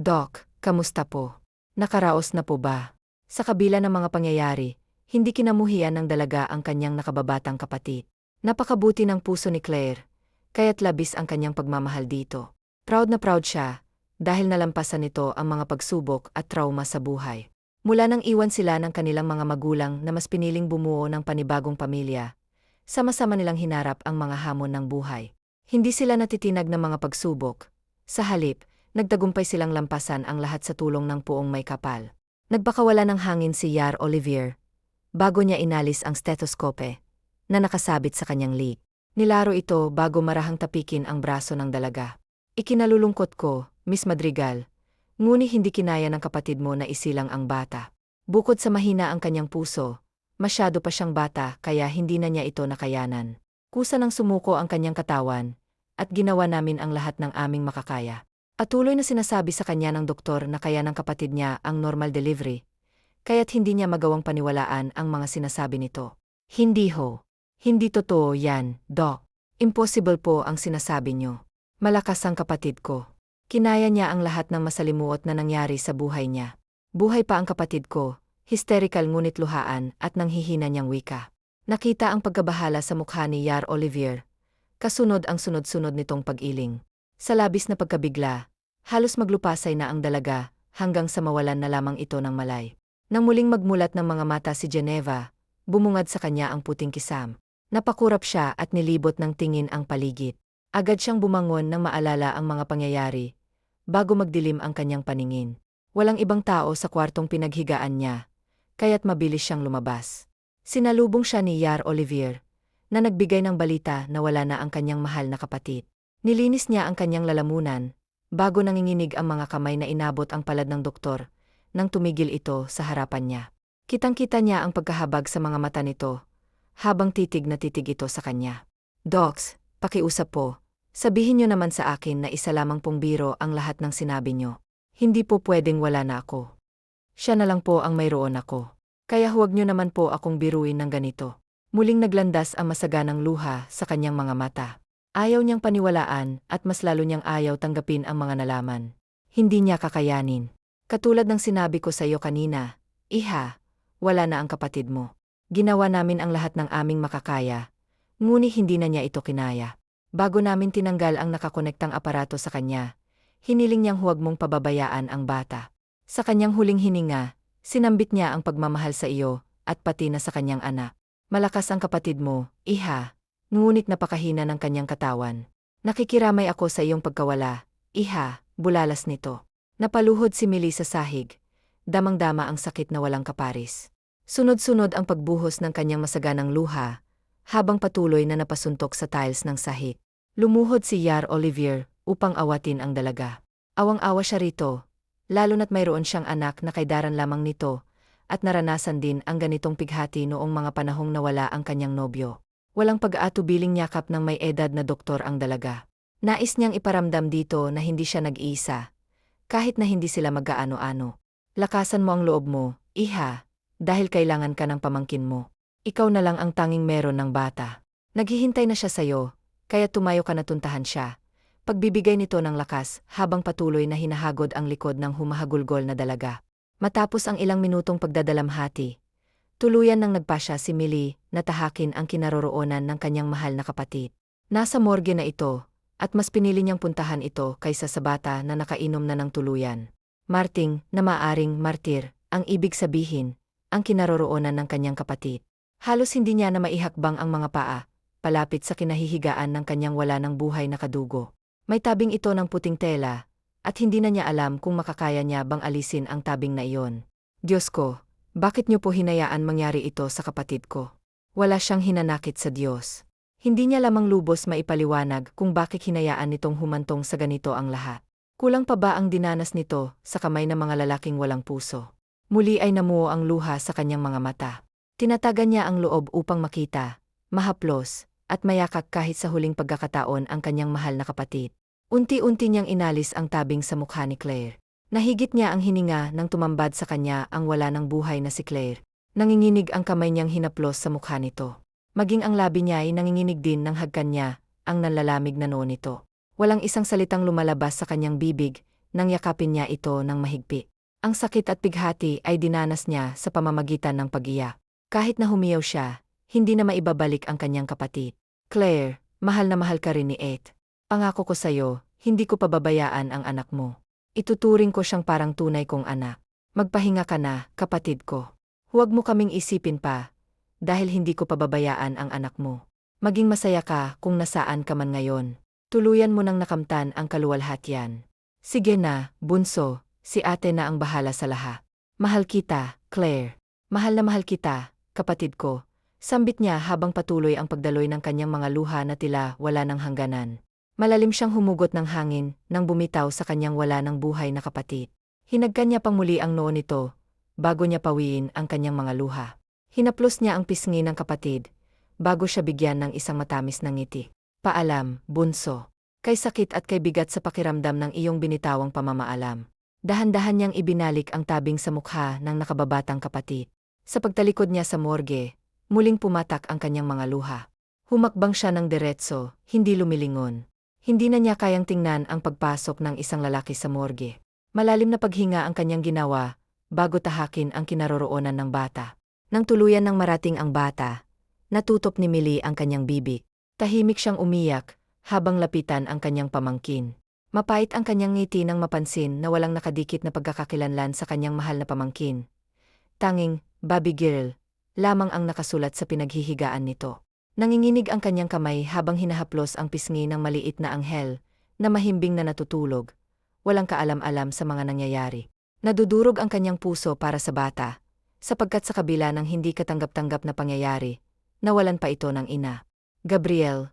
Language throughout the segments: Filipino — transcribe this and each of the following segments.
Doc, kamusta po? Nakaraos na po ba? Sa kabila ng mga pangyayari, hindi kinamuhian ng dalaga ang kanyang nakababatang kapatid. Napakabuti ng puso ni Claire, kaya't labis ang kanyang pagmamahal dito. Proud na proud siya, dahil nalampasan nito ang mga pagsubok at trauma sa buhay. Mula nang iwan sila ng kanilang mga magulang na mas piniling bumuo ng panibagong pamilya, sama-sama nilang hinarap ang mga hamon ng buhay. Hindi sila natitinag ng mga pagsubok. Sa halip, nagtagumpay silang lampasan ang lahat sa tulong ng puong may kapal. Nagbakawala ng hangin si Yar Olivier, bago niya inalis ang stetoskope na nakasabit sa kanyang lig. Nilaro ito bago marahang tapikin ang braso ng dalaga. Ikinalulungkot ko, Miss Madrigal, ngunit hindi kinaya ng kapatid mo na isilang ang bata. Bukod sa mahina ang kanyang puso, masyado pa siyang bata kaya hindi na niya ito nakayanan. Kusa nang sumuko ang kanyang katawan, at ginawa namin ang lahat ng aming makakaya. Patuloy na sinasabi sa kanya ng doktor na kaya ng kapatid niya ang normal delivery, kaya't hindi niya magawang paniwalaan ang mga sinasabi nito. Hindi ho. Hindi totoo yan, Doc. Impossible po ang sinasabi niyo. Malakas ang kapatid ko. Kinaya niya ang lahat ng masalimuot na nangyari sa buhay niya. Buhay pa ang kapatid ko, hysterical ngunit luhaan at nanghihina niyang wika. Nakita ang pagkabahala sa mukha ni Yar Olivier. Kasunod ang sunod-sunod nitong pag-iling. Sa labis na pagkabigla, halos maglupasay na ang dalaga hanggang sa mawalan na lamang ito ng malay. Nang muling magmulat ng mga mata si Geneva, bumungad sa kanya ang puting kisam. Napakurap siya at nilibot ng tingin ang paligid. Agad siyang bumangon nang maalala ang mga pangyayari, bago magdilim ang kanyang paningin. Walang ibang tao sa kwartong pinaghigaan niya, kaya't mabilis siyang lumabas. Sinalubong siya ni Yar Olivier, na nagbigay ng balita na wala na ang kanyang mahal na kapatid. Nilinis niya ang kanyang lalamunan, bago nanginginig ang mga kamay na inabot ang palad ng doktor, nang tumigil ito sa harapan niya. Kitang-kita niya ang pagkahabag sa mga mata nito, habang titig na titig ito sa kanya. Docs, pakiusap po, sabihin niyo naman sa akin na isa lamang pong biro ang lahat ng sinabi niyo. Hindi po pwedeng wala na ako. Siya na lang po ang mayroon ako. Kaya huwag niyo naman po akong biruin ng ganito. Muling naglandas ang masaganang luha sa kanyang mga mata. Ayaw niyang paniwalaan at mas lalo niyang ayaw tanggapin ang mga nalaman. Hindi niya kakayanin. Katulad ng sinabi ko sa iyo kanina, Iha, wala na ang kapatid mo. Ginawa namin ang lahat ng aming makakaya, ngunit hindi na niya ito kinaya. Bago namin tinanggal ang nakakonektang aparato sa kanya, hiniling niyang huwag mong pababayaan ang bata. Sa kanyang huling hininga, sinambit niya ang pagmamahal sa iyo at pati na sa kanyang anak. Malakas ang kapatid mo, Iha. Ngunit napakahina ng kanyang katawan. Nakikiramay ako sa iyong pagkawala, Iha, bulalas nito. Napaluhod si Millie sa sahig. Damang-dama ang sakit na walang kaparis. Sunod-sunod ang pagbuhos ng kanyang masaganang luha, habang patuloy na napasuntok sa tiles ng sahig. Lumuhod si Yar Olivier upang awatin ang dalaga. Awang-awa siya rito, lalo na't mayroon siyang anak na kaidaran lamang nito, at naranasan din ang ganitong pighati noong mga panahong nawala ang kanyang nobyo. Walang pag-aatubiling yakap ng may edad na doktor ang dalaga. Nais niyang iparamdam dito na hindi siya nag-iisa, kahit na hindi sila mag-aano-ano. Lakasan mo ang loob mo, Iha, dahil kailangan ka ng pamangkin mo. Ikaw na lang ang tanging meron ng bata. Naghihintay na siya sa'yo, kaya tumayo ka na tuntahan siya. Pagbibigay nito ng lakas habang patuloy na hinahagod ang likod ng humahagulgol na dalaga. Matapos ang ilang minutong pagdadalamhati, tuluyan nang nagpasya si Millie na tahakin ang kinaroroonan ng kanyang mahal na kapatid. Nasa morgue na ito, at mas pinili niyang puntahan ito kaysa sa bata na nakainom na ng tuluyan. Marting na maaring martir, ang ibig sabihin, ang kinaroroonan ng kanyang kapatid. Halos hindi niya na maihakbang ang mga paa, palapit sa kinahihigaan ng kanyang wala ng buhay na kadugo. May tabing ito ng puting tela, at hindi na niya alam kung makakaya niya bang alisin ang tabing na iyon. Diyos ko, bakit niyo po hinayaan mangyari ito sa kapatid ko? Wala siyang hinanakit sa Diyos. Hindi niya lamang lubos maipaliwanag kung bakit hinayaan nitong humantong sa ganito ang lahat. Kulang pa ba ang dinanas nito sa kamay ng mga lalaking walang puso? Muli ay namuo ang luha sa kanyang mga mata. Tinatagan niya ang loob upang makita, mahaplos, at mayakap kahit sa huling pagkakataon ang kanyang mahal na kapatid. Unti-unti niyang inalis ang tabing sa mukha ni Claire. Nahigit niya ang hininga nang tumambad sa kanya ang wala ng buhay na si Claire. Nanginginig ang kamay niyang hinaplos sa mukha nito. Maging ang labi niya ay nanginginig din ng hagkan niya, ang nanlalamig na noo nito. Walang isang salitang lumalabas sa kanyang bibig, nang yakapin niya ito ng mahigpit. Ang sakit at bighati ay dinanas niya sa pamamagitan ng pag-iyak. Kahit na humiyaw siya, hindi na maibabalik ang kanyang kapatid. Claire, mahal na mahal ka rin ni Ed. Pangako ko sa'yo, hindi ko pababayaan ang anak mo. Ituturing ko siyang parang tunay kong anak. Magpahinga ka na, kapatid ko. Huwag mo kaming isipin pa, dahil hindi ko pababayaan ang anak mo. Maging masaya ka kung nasaan ka man ngayon. Tuluyan mo nang nakamtan ang kaluwalhatian. Sige na, bunso, si ate na ang bahala sa lahat. Mahal kita, Claire. Mahal na mahal kita, kapatid ko. Sambit niya habang patuloy ang pagdaloy ng kanyang mga luha na tila wala ng hangganan. Malalim siyang humugot ng hangin nang bumitaw sa kanyang wala ng buhay na kapatid. Hinagkan niya pang muli ang noo nito, bago niya pawiin ang kanyang mga luha. Hinaplos niya ang pisngi ng kapatid, bago siya bigyan ng isang matamis na ngiti. Paalam, bunso. Kay sakit at kay bigat sa pakiramdam ng iyong binitawang pamamaalam. Dahan-dahan niyang ibinalik ang tabing sa mukha ng nakababatang kapatid. Sa pagtalikod niya sa morgue, muling pumatak ang kanyang mga luha. Humakbang siya ng diretso, hindi lumilingon. Hindi na niya kayang tingnan ang pagpasok ng isang lalaki sa morgue. Malalim na paghinga ang kanyang ginawa, bago tahakin ang kinaroroonan ng bata. Nang tuluyan ng marating ang bata, natutop ni Millie ang kanyang bibig. Tahimik siyang umiyak, habang lapitan ang kanyang pamangkin. Mapait ang kanyang ngiti nang mapansin na walang nakadikit na pagkakakilanlan sa kanyang mahal na pamangkin. Tanging, Bobby Girl, lamang ang nakasulat sa pinaghihigaan nito. Nanginginig ang kanyang kamay habang hinahaplos ang pisngi ng maliit na anghel, na mahimbing na natutulog. Walang kaalam-alam sa mga nangyayari. Nadudurog ang kanyang puso para sa bata, sapagkat sa kabila ng hindi katanggap-tanggap na pangyayari, nawalan pa ito ng ina. Gabriel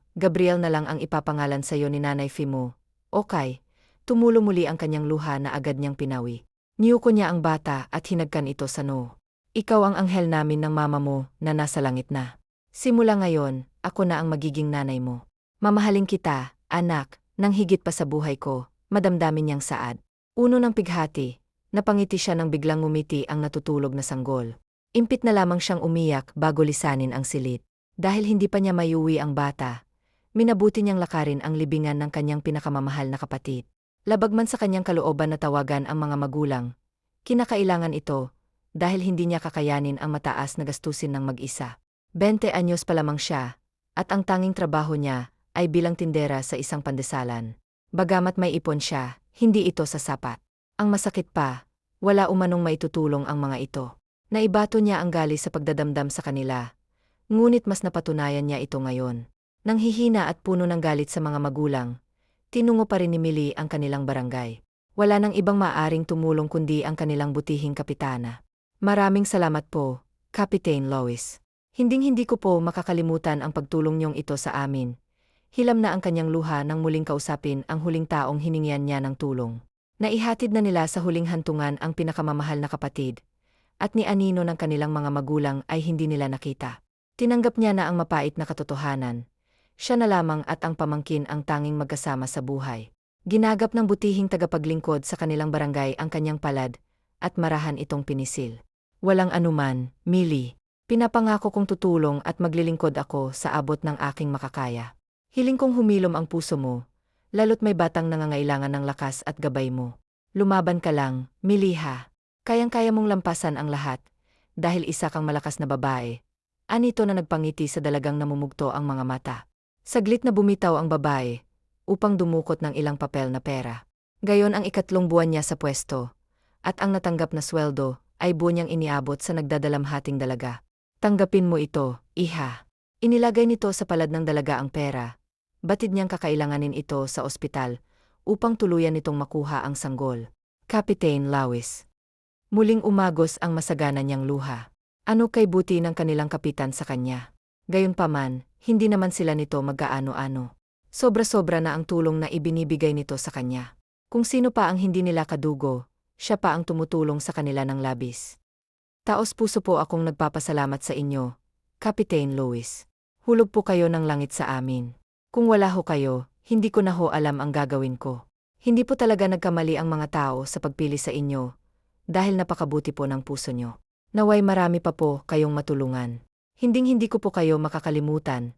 na lang ang ipapangalan sa iyo ni Nanay Fimu. Okay, tumulo muli ang kanyang luha na agad niyang pinawi. Niyuko niya ang bata at hinagkan ito sa noo. Ikaw ang anghel namin ng mama mo na nasa langit na. Simula ngayon, ako na ang magiging nanay mo. Mamahalin kita, anak, nang higit pa sa buhay ko, madamdamin niyang saad. Uno ng pighati, napangiti siya nang biglang ngumiti ang natutulog na sanggol. Impit na lamang siyang umiyak bago lisanin ang silid. Dahil hindi pa niya mayuwi ang bata, minabuti niyang lakarin ang libingan ng kanyang pinakamamahal na kapatid. Labag man sa kanyang kalooban na tawagan ang mga magulang, kinakailangan ito, dahil hindi niya kakayanin ang mataas na gastusin ng mag-isa. 20 anyos pa lamang siya, at ang tanging trabaho niya ay bilang tindera sa isang pandesalan. Bagamat may ipon siya, hindi ito sasapat. Ang masakit pa, wala umanong maitutulong ang mga ito. Naibato niya ang gali sa pagdadamdam sa kanila. Ngunit mas napatunayan niya ito ngayon. Nang hihina at puno ng galit sa mga magulang, tinungo pa rin ni Millie ang kanilang barangay. Wala nang ibang maaaring tumulong kundi ang kanilang butihing kapitana. Maraming salamat po, Captain Lois. Hinding-hindi ko po makakalimutan ang pagtulong niyong ito sa amin. Hilam na ang kanyang luha nang muling kausapin ang huling taong hiningian niya ng tulong. Naihatid na nila sa huling hantungan ang pinakamamahal na kapatid, at ni anino ng kanilang mga magulang ay hindi nila nakita. Tinanggap niya na ang mapait na katotohanan. Siya na lamang at ang pamangkin ang tanging magkasama sa buhay. Ginagap ng butihing tagapaglingkod sa kanilang barangay ang kanyang palad, at marahan itong pinisil. Walang anuman, Millie. Pinapangako kong tutulong at maglilingkod ako sa abot ng aking makakaya. Hiling kong humilom ang puso mo, lalo't may batang nangangailangan ng lakas at gabay mo. Lumaban ka lang, Millie ha. Kayang-kaya mong lampasan ang lahat, dahil isa kang malakas na babae. Anito na nagpangiti sa dalagang namumugto ang mga mata. Saglit na bumitaw ang babae, upang dumukot ng ilang papel na pera. Gayon ang 3 buwan niya sa pwesto, at ang natanggap na sweldo ay buwan niyang iniabot sa nagdadalamhating dalaga. Tanggapin mo ito, iha. Inilagay nito sa palad ng dalaga ang pera. Batid niyang kakailanganin ito sa ospital, upang tuluyan nitong makuha ang sanggol. Captain Lois. Muling umagos ang masagana niyang luha. Ano kay buti ng kanilang kapitan sa kanya? Gayunpaman, hindi naman sila nito magkaano-ano. Sobra-sobra na ang tulong na ibinibigay nito sa kanya. Kung sino pa ang hindi nila kadugo, siya pa ang tumutulong sa kanila ng labis. Taos puso po akong nagpapasalamat sa inyo, Captain Lois. Hulog po kayo ng langit sa amin. Kung wala ho kayo, hindi ko na ho alam ang gagawin ko. Hindi po talaga nagkamali ang mga tao sa pagpili sa inyo, dahil napakabuti po ng puso nyo. Naway marami pa po kayong matulungan. Hinding-hindi ko po kayo makakalimutan,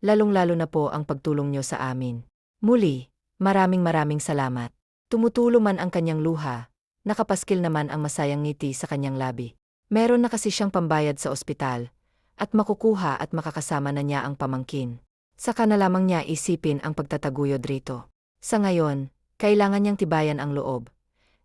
lalong-lalo na po ang pagtulong nyo sa amin. Muli, maraming salamat. Tumutulo man ang kanyang luha, nakapaskil naman ang masayang ngiti sa kanyang labi. Meron na kasi siyang pambayad sa ospital, at makukuha at makakasama na niya ang pamangkin. Saka na lamang niya isipin ang pagtataguyod rito. Sa ngayon, kailangan niyang tibayan ang loob,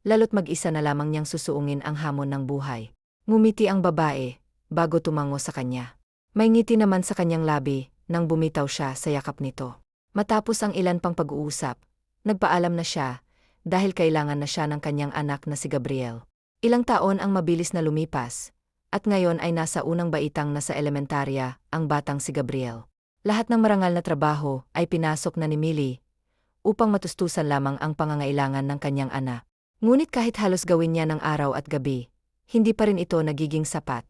lalo't mag-isa na lamang niyang susuungin ang hamon ng buhay. Ngumiti ang babae, bago tumango sa kanya. May ngiti naman sa kanyang labi, nang bumitaw siya sa yakap nito. Matapos ang ilan pang pag-uusap, nagpaalam na siya, dahil kailangan na siya ng kanyang anak na si Gabriel. Ilang taon ang mabilis na lumipas, at ngayon ay nasa unang baitang na sa elementarya, ang batang si Gabriel. Lahat ng marangal na trabaho ay pinasok na ni Millie, upang matustusan lamang ang pangangailangan ng kanyang anak. Ngunit kahit halos gawin niya ng araw at gabi, hindi pa rin ito nagiging sapat.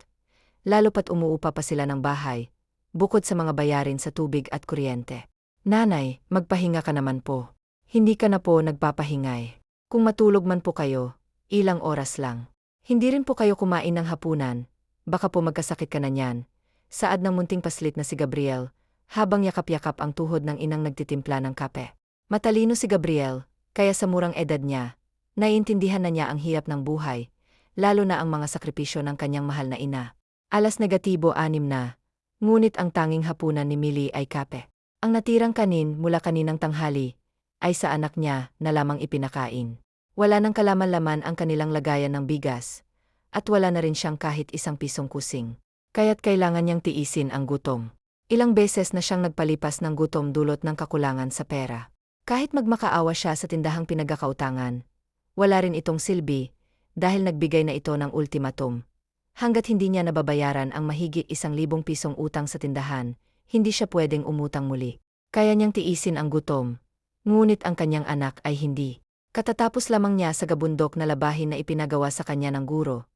Lalo pat umuupa pa sila ng bahay, bukod sa mga bayarin sa tubig at kuryente. Nanay, magpahinga ka naman po. Hindi ka na po nagpapahingay. Kung matulog man po kayo, ilang oras lang. Hindi rin po kayo kumain ng hapunan, baka po magkasakit ka na niyan. Saad ng munting paslit na si Gabriel, habang yakap-yakap ang tuhod ng inang nagtitimpla ng kape. Matalino si Gabriel, kaya sa murang edad niya, naiintindihan na niya ang hirap ng buhay, lalo na ang mga sakripisyo ng kanyang mahal na ina. Alas negatibo 6 na, ngunit ang tanging hapunan ni Millie ay kape. Ang natirang kanin mula kaninang tanghali, ay sa anak niya na lamang ipinakain. Wala nang kalaman-laman ang kanilang lagayan ng bigas, at wala na rin siyang kahit isang pisong kusing. Kaya't kailangan niyang tiisin ang gutom. Ilang beses na siyang nagpalipas ng gutom dulot ng kakulangan sa pera. Kahit magmakaawa siya sa tindahang pinagkakautangan, wala rin itong silbi, dahil nagbigay na ito ng ultimatum. Hanggat hindi niya nababayaran ang mahigit 1,000 pisong utang sa tindahan, hindi siya pwedeng umutang muli. Kaya niyang tiisin ang gutom, ngunit ang kanyang anak ay hindi. Katatapos lamang niya sa gabundok na labahin na ipinagawa sa kanya ng guro,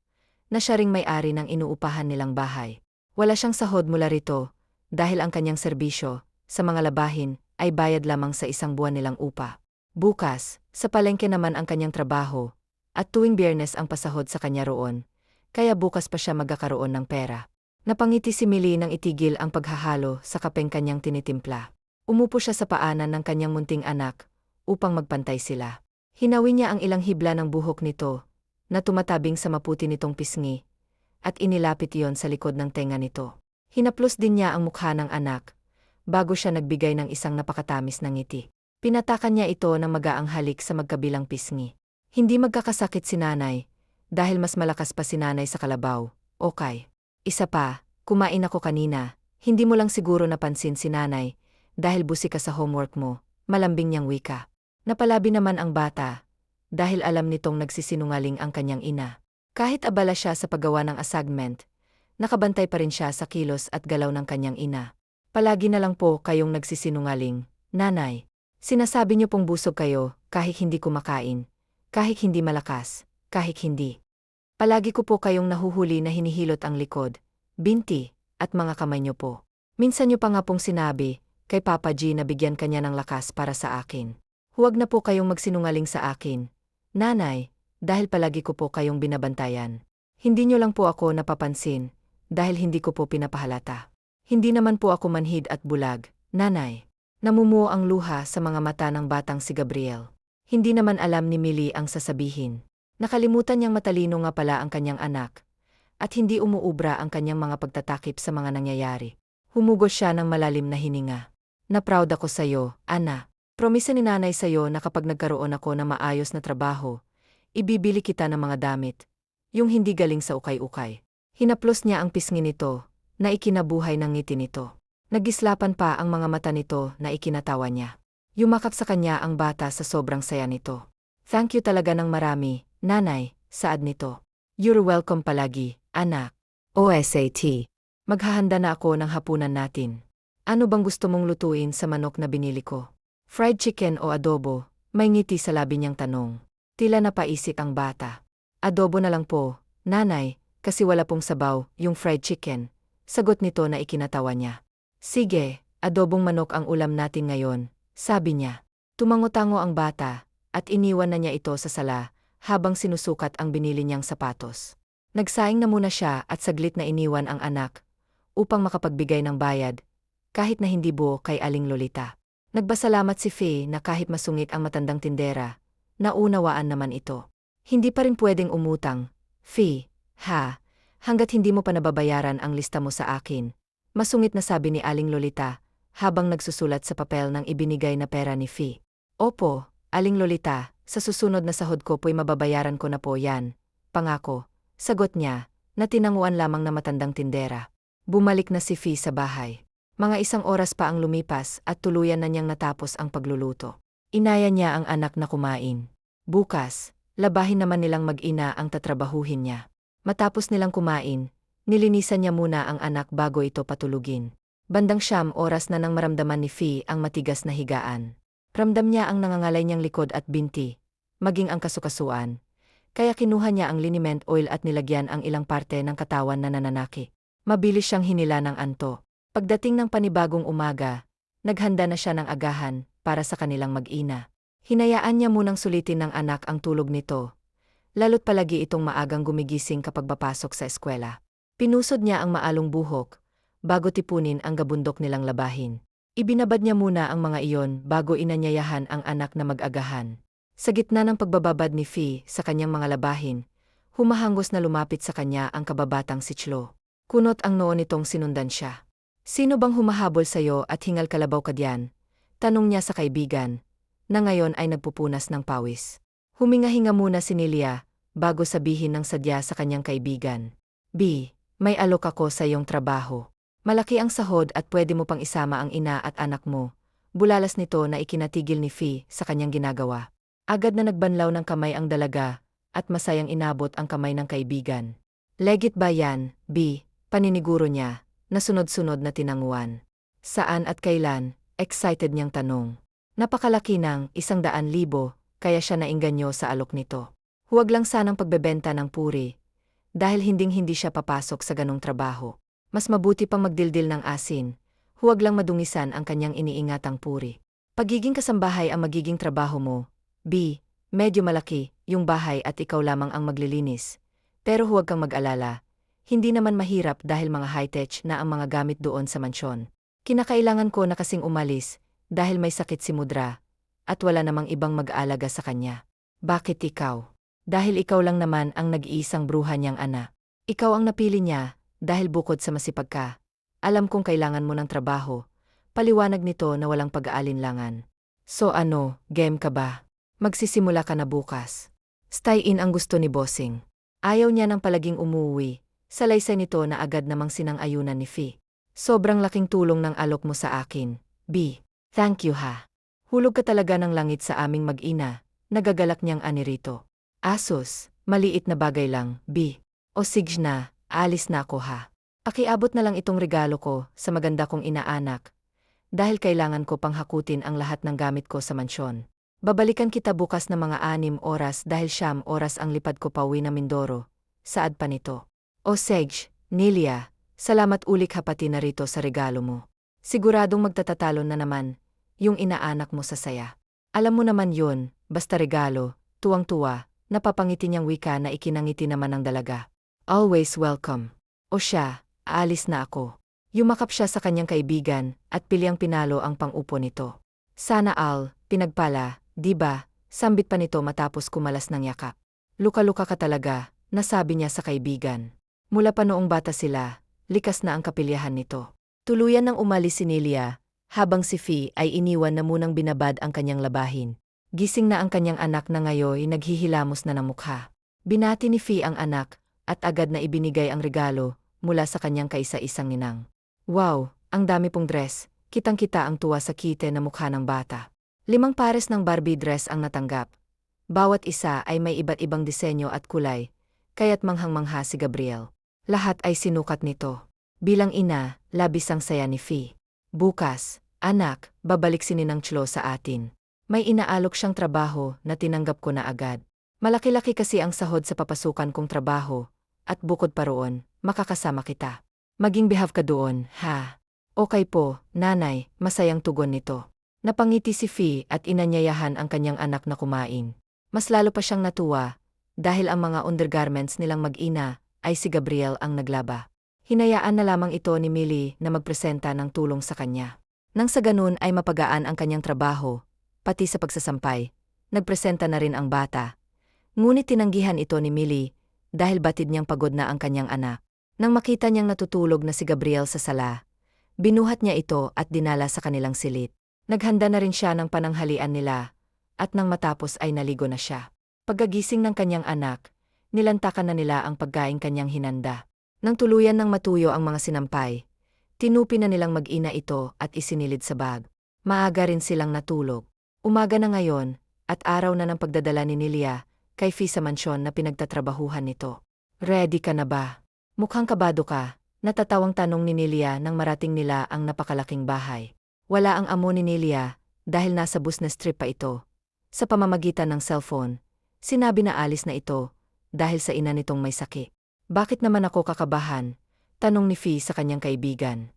na siya ring may-ari ng inuupahan nilang bahay. Wala siyang sahod mula rito, dahil ang kanyang serbisyo, sa mga labahin, ay bayad lamang sa 1 buwan nilang upa. Bukas, sa palengke naman ang kanyang trabaho, at tuwing Biyernes ang pasahod sa kanya roon, kaya bukas pa siya magkakaroon ng pera. Napangiti si Millie nang itigil ang paghahalo sa kapeng kanyang tinitimpla. Umupo siya sa paanan ng kanyang munting anak, upang magpantay sila. Hinawi niya ang ilang hibla ng buhok nito, na tumatabing sa maputi nitong pisngi, at inilapit iyon sa likod ng tenga nito. Hinaplos din niya ang mukha ng anak, bago siya nagbigay ng isang napakatamis na ngiti. Pinatakan niya ito ng magaang halik sa magkabilang pisngi. Hindi magkakasakit si nanay, dahil mas malakas pa si nanay sa kalabaw. Okay. Isa pa, kumain ako kanina, hindi mo lang siguro napansin si nanay, dahil busi ka sa homework mo, malambing niyang wika. Napalabi naman ang bata, dahil alam nitong nagsisinungaling ang kanyang ina. Kahit abala siya sa paggawa ng assignment, nakabantay pa rin siya sa kilos at galaw ng kanyang ina. Palagi na lang po kayong nagsisinungaling, nanay. Sinasabi niyo pong busog kayo, kahit hindi kumakain, kahit hindi malakas, kahit hindi. Palagi ko po kayong nahuhuli na hinihilot ang likod, binti, at mga kamay niyo po. Minsan niyo pa nga pong sinabi, kay Papa G na bigyan kanya ng lakas para sa akin. Huwag na po kayong magsinungaling sa akin, nanay, dahil palagi ko po kayong binabantayan. Hindi niyo lang po ako napapansin, dahil hindi ko po pinapahalata. Hindi naman po ako manhid at bulag, nanay. Namumuo ang luha sa mga mata ng batang si Gabriel. Hindi naman alam ni Millie ang sasabihin. Nakalimutan niyang matalino nga pala ang kanyang anak, at hindi umuubra ang kanyang mga pagtatakip sa mga nangyayari. Humugos siya ng malalim na hininga. Na-proud ako sa'yo, Ana. Promisa ni nanay sa'yo na kapag nagkaroon ako ng maayos na trabaho, ibibili kita ng mga damit, yung hindi galing sa ukay-ukay. Hinaplos niya ang pisngi nito, na ikinabuhay ng ngiti nito. Nagislapan pa ang mga mata nito na ikinatawa niya. Yumakap sa kanya ang bata sa sobrang saya nito. Thank you talaga ng marami, nanay, saad nito. You're welcome palagi, anak. OSAT. Maghahanda na ako ng hapunan natin. Ano bang gusto mong lutuin sa manok na binili ko? Fried chicken o adobo? May ngiti sa labi niyang tanong. Tila napaisip ang bata. Adobo na lang po, nanay, kasi wala pong sabaw, yung fried chicken. Sagot nito na ikinatawa niya. Sige, adobong manok ang ulam natin ngayon, sabi niya. Tumango-tango ang bata, at iniwan na niya ito sa sala, habang sinusukat ang binili niyang sapatos. Nagsaing na muna siya at saglit na iniwan ang anak, upang makapagbigay ng bayad, kahit na hindi buo kay Aling Lolita. Nagpasalamat si Faye na kahit masungit ang matandang tindera, naunawaan naman ito. Hindi pa rin pwedeng umutang. Fee, ha? Hanggat hindi mo pa nababayaran ang lista mo sa akin. Masungit na sabi ni Aling Lolita, habang nagsusulat sa papel ng ibinigay na pera ni Fee. Opo, Aling Lolita, sa susunod na sahod ko po'y mababayaran ko na po yan. Pangako, sagot niya, na tinanguan lamang na matandang tindera. Bumalik na si Fee sa bahay. Mga 1 oras pa ang lumipas at tuluyan na niyang natapos ang pagluluto. Inaya niya ang anak na kumain. Bukas, labahin naman nilang mag-ina ang tatrabahuhin niya. Matapos nilang kumain, nilinisan niya muna ang anak bago ito patulugin. Bandang 9 oras na nang maramdaman ni Fee ang matigas na higaan. Ramdam niya ang nangangalay niyang likod at binti, maging ang kasukasuan. Kaya kinuha niya ang liniment oil at nilagyan ang ilang parte ng katawan na nananaki. Mabilis siyang hinila ng anto. Pagdating ng panibagong umaga, naghanda na siya ng agahan para sa kanilang mag-ina. Hinayaan niya munang sulitin ng anak ang tulog nito, lalo't palagi itong maagang gumigising kapag papasok sa eskwela. Pinusod niya ang maalong buhok, bago tipunin ang gabundok nilang labahin. Ibinabad niya muna ang mga iyon bago inanyayahan ang anak na mag-agahan. Sa gitna ng pagbababad ni Fee sa kanyang mga labahin, humahangos na lumapit sa kanya ang kababatang si Chlo. Kunot ang noo nitong sinundan siya. Sino bang humahabol sa'yo at hingal kalabaw ka diyan? Tanong niya sa kaibigan, na ngayon ay nagpupunas ng pawis. Huminga-hinga muna si Nelia, bago sabihin ng sadya sa kanyang kaibigan. B, may alok ako sa iyong trabaho. Malaki ang sahod at pwede mo pang isama ang ina at anak mo. Bulalas nito na ikinatigil ni Fee sa kanyang ginagawa. Agad na nagbanlaw ng kamay ang dalaga, at masayang inabot ang kamay ng kaibigan. Legit ba yan, B? Paniniguro niya, na sunod-sunod na tinanguan. Saan at kailan? Excited niyang tanong. Napakalaki ng 100,000, kaya siya naingganyo sa alok nito. Huwag lang sanang pagbebenta ng puri, dahil hinding-hindi siya papasok sa ganong trabaho. Mas mabuti pang magdildil ng asin, huwag lang madungisan ang kanyang iniingatang puri. Pagiging kasambahay ang magiging trabaho mo, B, medyo malaki, yung bahay at ikaw lamang ang maglilinis. Pero huwag kang mag-alala, hindi naman mahirap dahil mga high-tech na ang mga gamit doon sa mansyon. Kinakailangan ko na kasing umalis, dahil may sakit si Mudra, at wala namang ibang mag-aalaga sa kanya. Bakit ikaw? Dahil ikaw lang naman ang nag-iisang bruha niyang anak. Ikaw ang napili niya, dahil bukod sa masipag ka, alam kong kailangan mo ng trabaho, paliwanag nito na walang pag-aalinlangan. So ano, game ka ba? Magsisimula ka na bukas. Stay-in ang gusto ni Bossing. Ayaw niya ng palaging umuwi, salaysay nito na agad namang sinang-ayunan ni Fee. Sobrang laking tulong ng alok mo sa akin, B. Thank you ha. Hulog ka talaga ng langit sa aming mag-ina, nagagalak niyang anirito. Asus, maliit na bagay lang, B. O sige na, alis na ako ha. Pakiabot na lang itong regalo ko sa maganda kong inaanak, dahil kailangan ko pang hakutin ang lahat ng gamit ko sa mansyon. Babalikan kita bukas na mga 6 oras dahil 9 oras ang lipad ko pauwi na Mindoro. Saad pa nito. O Sej, Nelia, salamat ulit hapati na rito sa regalo mo. Siguradong magtatatalo na naman, yung inaanak mo sa saya. Alam mo naman yun, basta regalo, tuwang-tuwa, napapangiti niyang wika na ikinangiti naman ng dalaga. Always welcome. O siya, aalis na ako. Yumakap siya sa kanyang kaibigan at pilyang pinalo ang pang-upo nito. Sana all, pinagpala, di ba? Sambit pa nito matapos kumalas ng yakap. Luka-luka ka talaga, nasabi niya sa kaibigan. Mula pa noong bata sila, likas na ang kapilyahan nito. Tuluyan nang umalis si Nelia, habang si Fee ay iniwan na munang binabad ang kanyang labahin. Gising na ang kanyang anak na ngayon naghihilamos na ng mukha. Binati ni Fee ang anak, at agad na ibinigay ang regalo mula sa kanyang kaisa-isang ninang. Wow, ang dami pong dress, kitang-kita ang tuwa sa kite na mukha ng bata. 5 pares ng Barbie dress ang natanggap. Bawat isa ay may iba't ibang disenyo at kulay, kaya't manghang-mangha si Gabriel. Lahat ay sinukat nito. Bilang ina, labis ang saya ni Fee. Bukas, anak, babalik si Ninang Chlo sa atin. May inaalok siyang trabaho na tinanggap ko na agad. Malaki-laki kasi ang sahod sa papasukan kong trabaho, at bukod pa roon, makakasama kita. Maging behave ka doon, ha? Okay po, nanay, masayang tugon nito. Napangiti si Fee at inanyayahan ang kanyang anak na kumain. Mas lalo pa siyang natuwa, dahil ang mga undergarments nilang mag-ina ay si Gabriel ang naglaba. Hinayaan na lamang ito ni Millie na magpresenta ng tulong sa kanya. Nang sa ganun ay mapagaan ang kanyang trabaho, pati sa pagsasampay, nagpresenta na rin ang bata. Ngunit tinanggihan ito ni Millie dahil batid niyang pagod na ang kanyang anak. Nang makita niyang natutulog na si Gabriel sa sala, binuhat niya ito at dinala sa kanilang silid. Naghanda na rin siya ng pananghalian nila at nang matapos ay naligo na siya. Pagkagising ng kanyang anak, nilantakan na nila ang pagkain kanyang hinanda. Nang tuluyan ng matuyo ang mga sinampay, tinupi na nilang mag-ina ito at isinilid sa bag. Maaga rin silang natulog. Umaga na ngayon, at araw na ng pagdadala ni Nelia kay Fee sa mansyon na pinagtatrabahuhan nito. Ready ka na ba? Mukhang kabado ka, natatawang tanong ni Nelia nang marating nila ang napakalaking bahay. Wala ang amo ni Nelia dahil nasa business trip pa ito. Sa pamamagitan ng cellphone, sinabi na alis na ito dahil sa ina nitong may sakit. Bakit naman ako kakabahan? Tanong ni Fee sa kanyang kaibigan.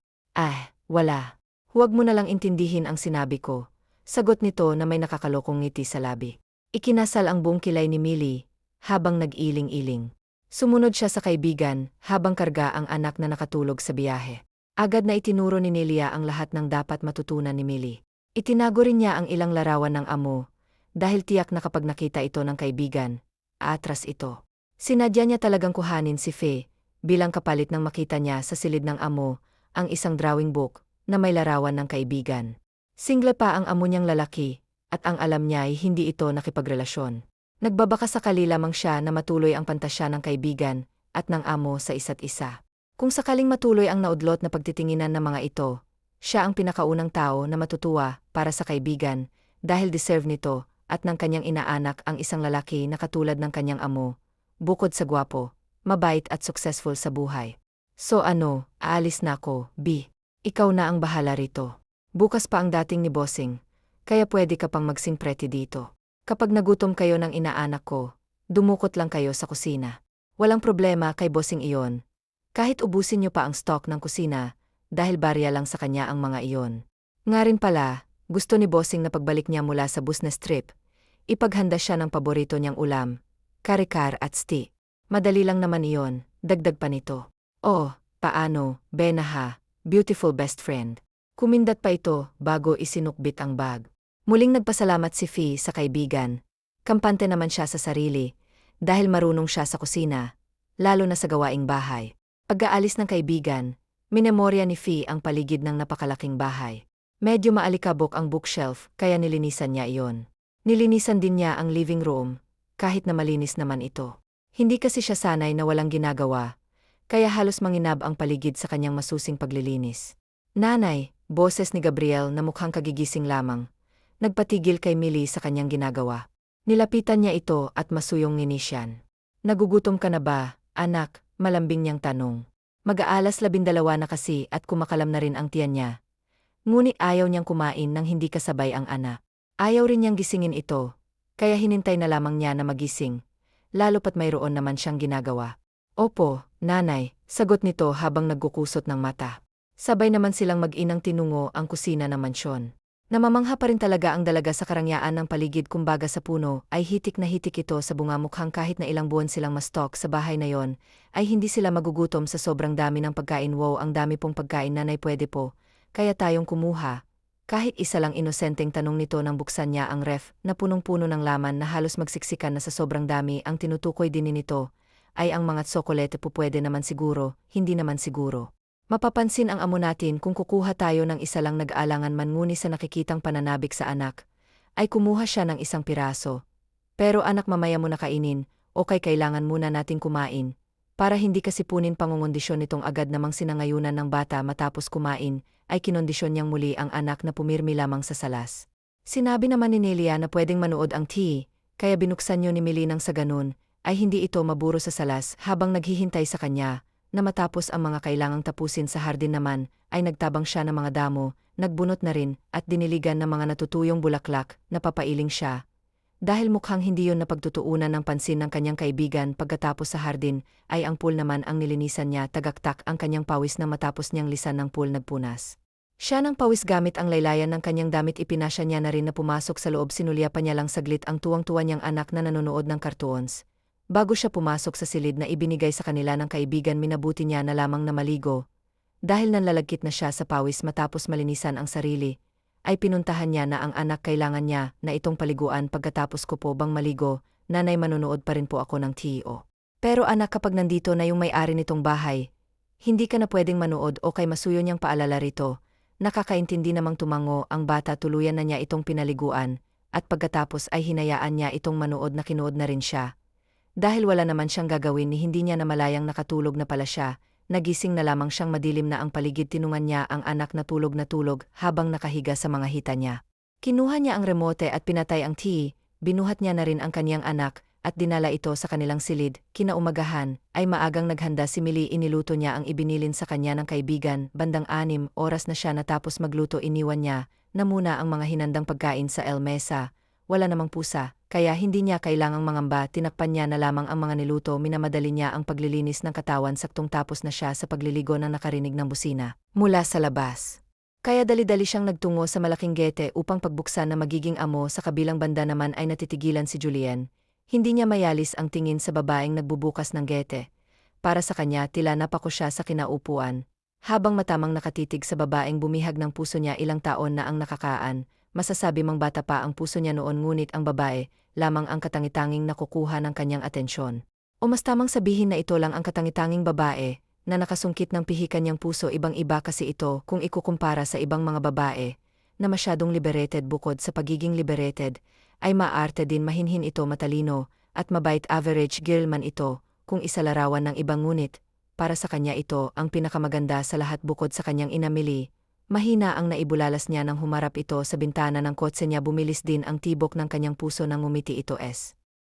Wala. Huwag mo na lang intindihin ang sinabi ko. Sagot nito na may nakakalokong ngiti sa labi. Ikinasal ang buong kilay ni Millie habang nag-iling-iling. Sumunod siya sa kaibigan habang karga ang anak na nakatulog sa biyahe. Agad na itinuro ni Nelia ang lahat ng dapat matutunan ni Millie. Itinago rin niya ang ilang larawan ng amo dahil tiyak na kapag nakita ito ng kaibigan, aatras ito. Sinadya niya talagang kuhanin si Fee bilang kapalit ng makita niya sa silid ng amo ang isang drawing book na may larawan ng kaibigan. Single pa ang amo niyang lalaki, at ang alam niya ay hindi ito nakipagrelasyon. Nagbabaka sakali lamang siya na matuloy ang pantasya ng kaibigan at ng amo sa isa't isa. Kung sakaling matuloy ang naudlot na pagtitinginan ng mga ito, siya ang pinakaunang tao na matutuwa para sa kaibigan dahil deserve nito at ng kanyang inaanak ang isang lalaki na katulad ng kanyang amo, bukod sa gwapo, mabait at successful sa buhay. So aalis na ako, B. Ikaw na ang bahala rito. Bukas pa ang dating ni Bossing, kaya pwede ka pang magsing pretty dito. Kapag nagutom kayo ng inaanak ko, dumukot lang kayo sa kusina. Walang problema kay Bossing iyon. Kahit ubusin niyo pa ang stock ng kusina, dahil barya lang sa kanya ang mga iyon. Nga rin pala, gusto ni Bossing na pagbalik niya mula sa business trip, ipaghanda siya ng paborito niyang ulam, karikar at sti. Madali lang naman iyon, dagdag pa nito. Paano, Benaha, beautiful best friend. Kumindat pa ito bago isinukbit ang bag. Muling nagpasalamat si Fee sa kaibigan. Kampante naman siya sa sarili, dahil marunong siya sa kusina, lalo na sa gawaing bahay. Pag-aalis ng kaibigan, minemorya ni Fee ang paligid ng napakalaking bahay. Medyo maalikabok ang bookshelf kaya nilinisan niya iyon. Nilinisan din niya ang living room, kahit na malinis naman ito. Hindi kasi siya sanay na walang ginagawa, kaya halos manginab ang paligid sa kanyang masusing paglilinis. Nanay, boses ni Gabriel na mukhang kagigising lamang, nagpatigil kay Millie sa kanyang ginagawa. Nilapitan niya ito at masuyong nginisyan. Nagugutom ka na ba, anak? Malambing niyang tanong. Mag-aalas 12 na kasi at kumakalam na rin ang tiyan niya. Ngunit ayaw niyang kumain nang hindi kasabay ang anak. Ayaw rin niyang gisingin ito, kaya hinintay na lamang niya na magising, lalo pat mayroon naman siyang ginagawa. Opo, nanay, sagot nito habang nagkukusot ng mata. Sabay naman silang mag-inang tinungo ang kusina ng mansyon. Namamangha pa rin talaga ang dalaga sa karangyaan ng paligid kumbaga sa puno ay hitik na hitik ito sa bunga mukhang kahit na ilang buwan silang mastok sa bahay na yon, ay hindi sila magugutom sa sobrang dami ng pagkain. Wow, ang dami pong pagkain nanay, pwede po, kaya tayong kumuha. Kahit isa lang inosenteng tanong nito nang buksan niya ang ref na punong-puno ng laman na halos magsiksikan na sa sobrang dami. Ang tinutukoy din nito ay ang mga tsokolete po, pwede naman siguro, hindi naman siguro. Mapapansin ang amo natin kung kukuha tayo ng isa lang nag-alangan man, ngunit sa nakikitang pananabik sa anak, ay kumuha siya ng isang piraso. Pero anak, mamaya mo na kainin, o kailangan muna nating kumain, para hindi kasi punin pangungondisyon nitong agad namang sinangayunan ng bata matapos kumain, ay kinondisyon niyang muli ang anak na pumirmi lamang sa salas. Sinabi naman ni Nelia na pwedeng manood ang tea, kaya binuksan niyo ni Millie nang sa ganun, ay hindi ito maburo sa salas habang naghihintay sa kanya. Na matapos ang mga kailangang tapusin sa hardin naman, ay nagtabang siya ng mga damo, nagbunot na rin, at diniligan ng mga natutuyong bulaklak, na papailing siya. Dahil mukhang hindi yun napagtutuunan ng pansin ng kanyang kaibigan pagkatapos sa hardin, ay ang pool naman ang nilinisan niya. Tagaktak ang kanyang pawis na matapos niyang lisan ng pool nagpunas. Siya ng pawis gamit ang laylayan ng kanyang damit, ipinasya niya na rin na pumasok sa loob. Sinulya pa niya lang saglit ang tuwang-tuwa niyang anak na nanonood ng cartoons. Bago siya pumasok sa silid na ibinigay sa kanila ng kaibigan, minabuti niya na lamang na maligo. Dahil nanlalagkit na siya sa pawis matapos malinisan ang sarili, ay pinuntahan niya na ang anak kailangan niya na itong paliguan pagkatapos ko po bang maligo, nanay manunood pa rin po ako ng TO. Pero anak kapag nandito na yung may-ari nitong bahay, hindi ka na pwedeng manood o kay masuyo niyang paalala rito. Nakakaintindi namang tumango ang bata tuluyan na niya itong pinaliguan, at pagkatapos ay hinayaan niya itong manood na kinood na rin siya. Dahil wala naman siyang gagawin ni hindi niya namalayang nakatulog na pala siya, nagising na lamang siyang madilim na ang paligid tinungan niya ang anak na tulog habang nakahiga sa mga hita niya. Kinuha niya ang remote at pinatay ang TV, binuhat niya na rin ang kaniyang anak, at dinala ito sa kanilang silid. Kinaumagahan, ay maagang naghanda si Millie, iniluto niya ang ibinilin sa kanya ng kaibigan, bandang 6 oras na siya natapos magluto iniwan niya, na muna ang mga hinandang pagkain sa mesa. Wala namang pusa, kaya hindi niya kailangang mangamba, tinakpan niya na lamang ang mga niluto, minamadali niya ang paglilinis ng katawan saktong tapos na siya sa pagliligo nang nakarinig ng busina mula sa labas. Kaya dali-dali siyang nagtungo sa malaking gete upang pagbuksan na magiging amo. Sa kabilang banda naman ay natitigilan si Julian. Hindi niya mayalis ang tingin sa babaeng nagbubukas ng gete. Para sa kanya tila napako siya sa kinaupuan. Habang matamang nakatitig sa babaeng bumihag ng puso niya, ilang taon na ang nakakaan. Masasabi mang bata pa ang puso niya noon, ngunit ang babae lamang ang katangitanging nakukuha ng kanyang atensyon. O mas tamang sabihin na ito lang ang katangitanging babae na nakasungkit ng pihikan niyang puso. Ibang-iba kasi ito kung ikukumpara sa ibang mga babae na masyadong liberated. Bukod sa pagiging liberated, ay maarte din, mahinhin ito, matalino, at mabait. Average girl man ito kung isalarawan ng ibang, ngunit para sa kanya ito ang pinakamaganda sa lahat. Bukod sa kanyang ina Millie, mahina ang naibulalas niya nang humarap ito sa bintana ng kotse niya. Bumilis din ang tibok ng kanyang puso nang ngumiti ito.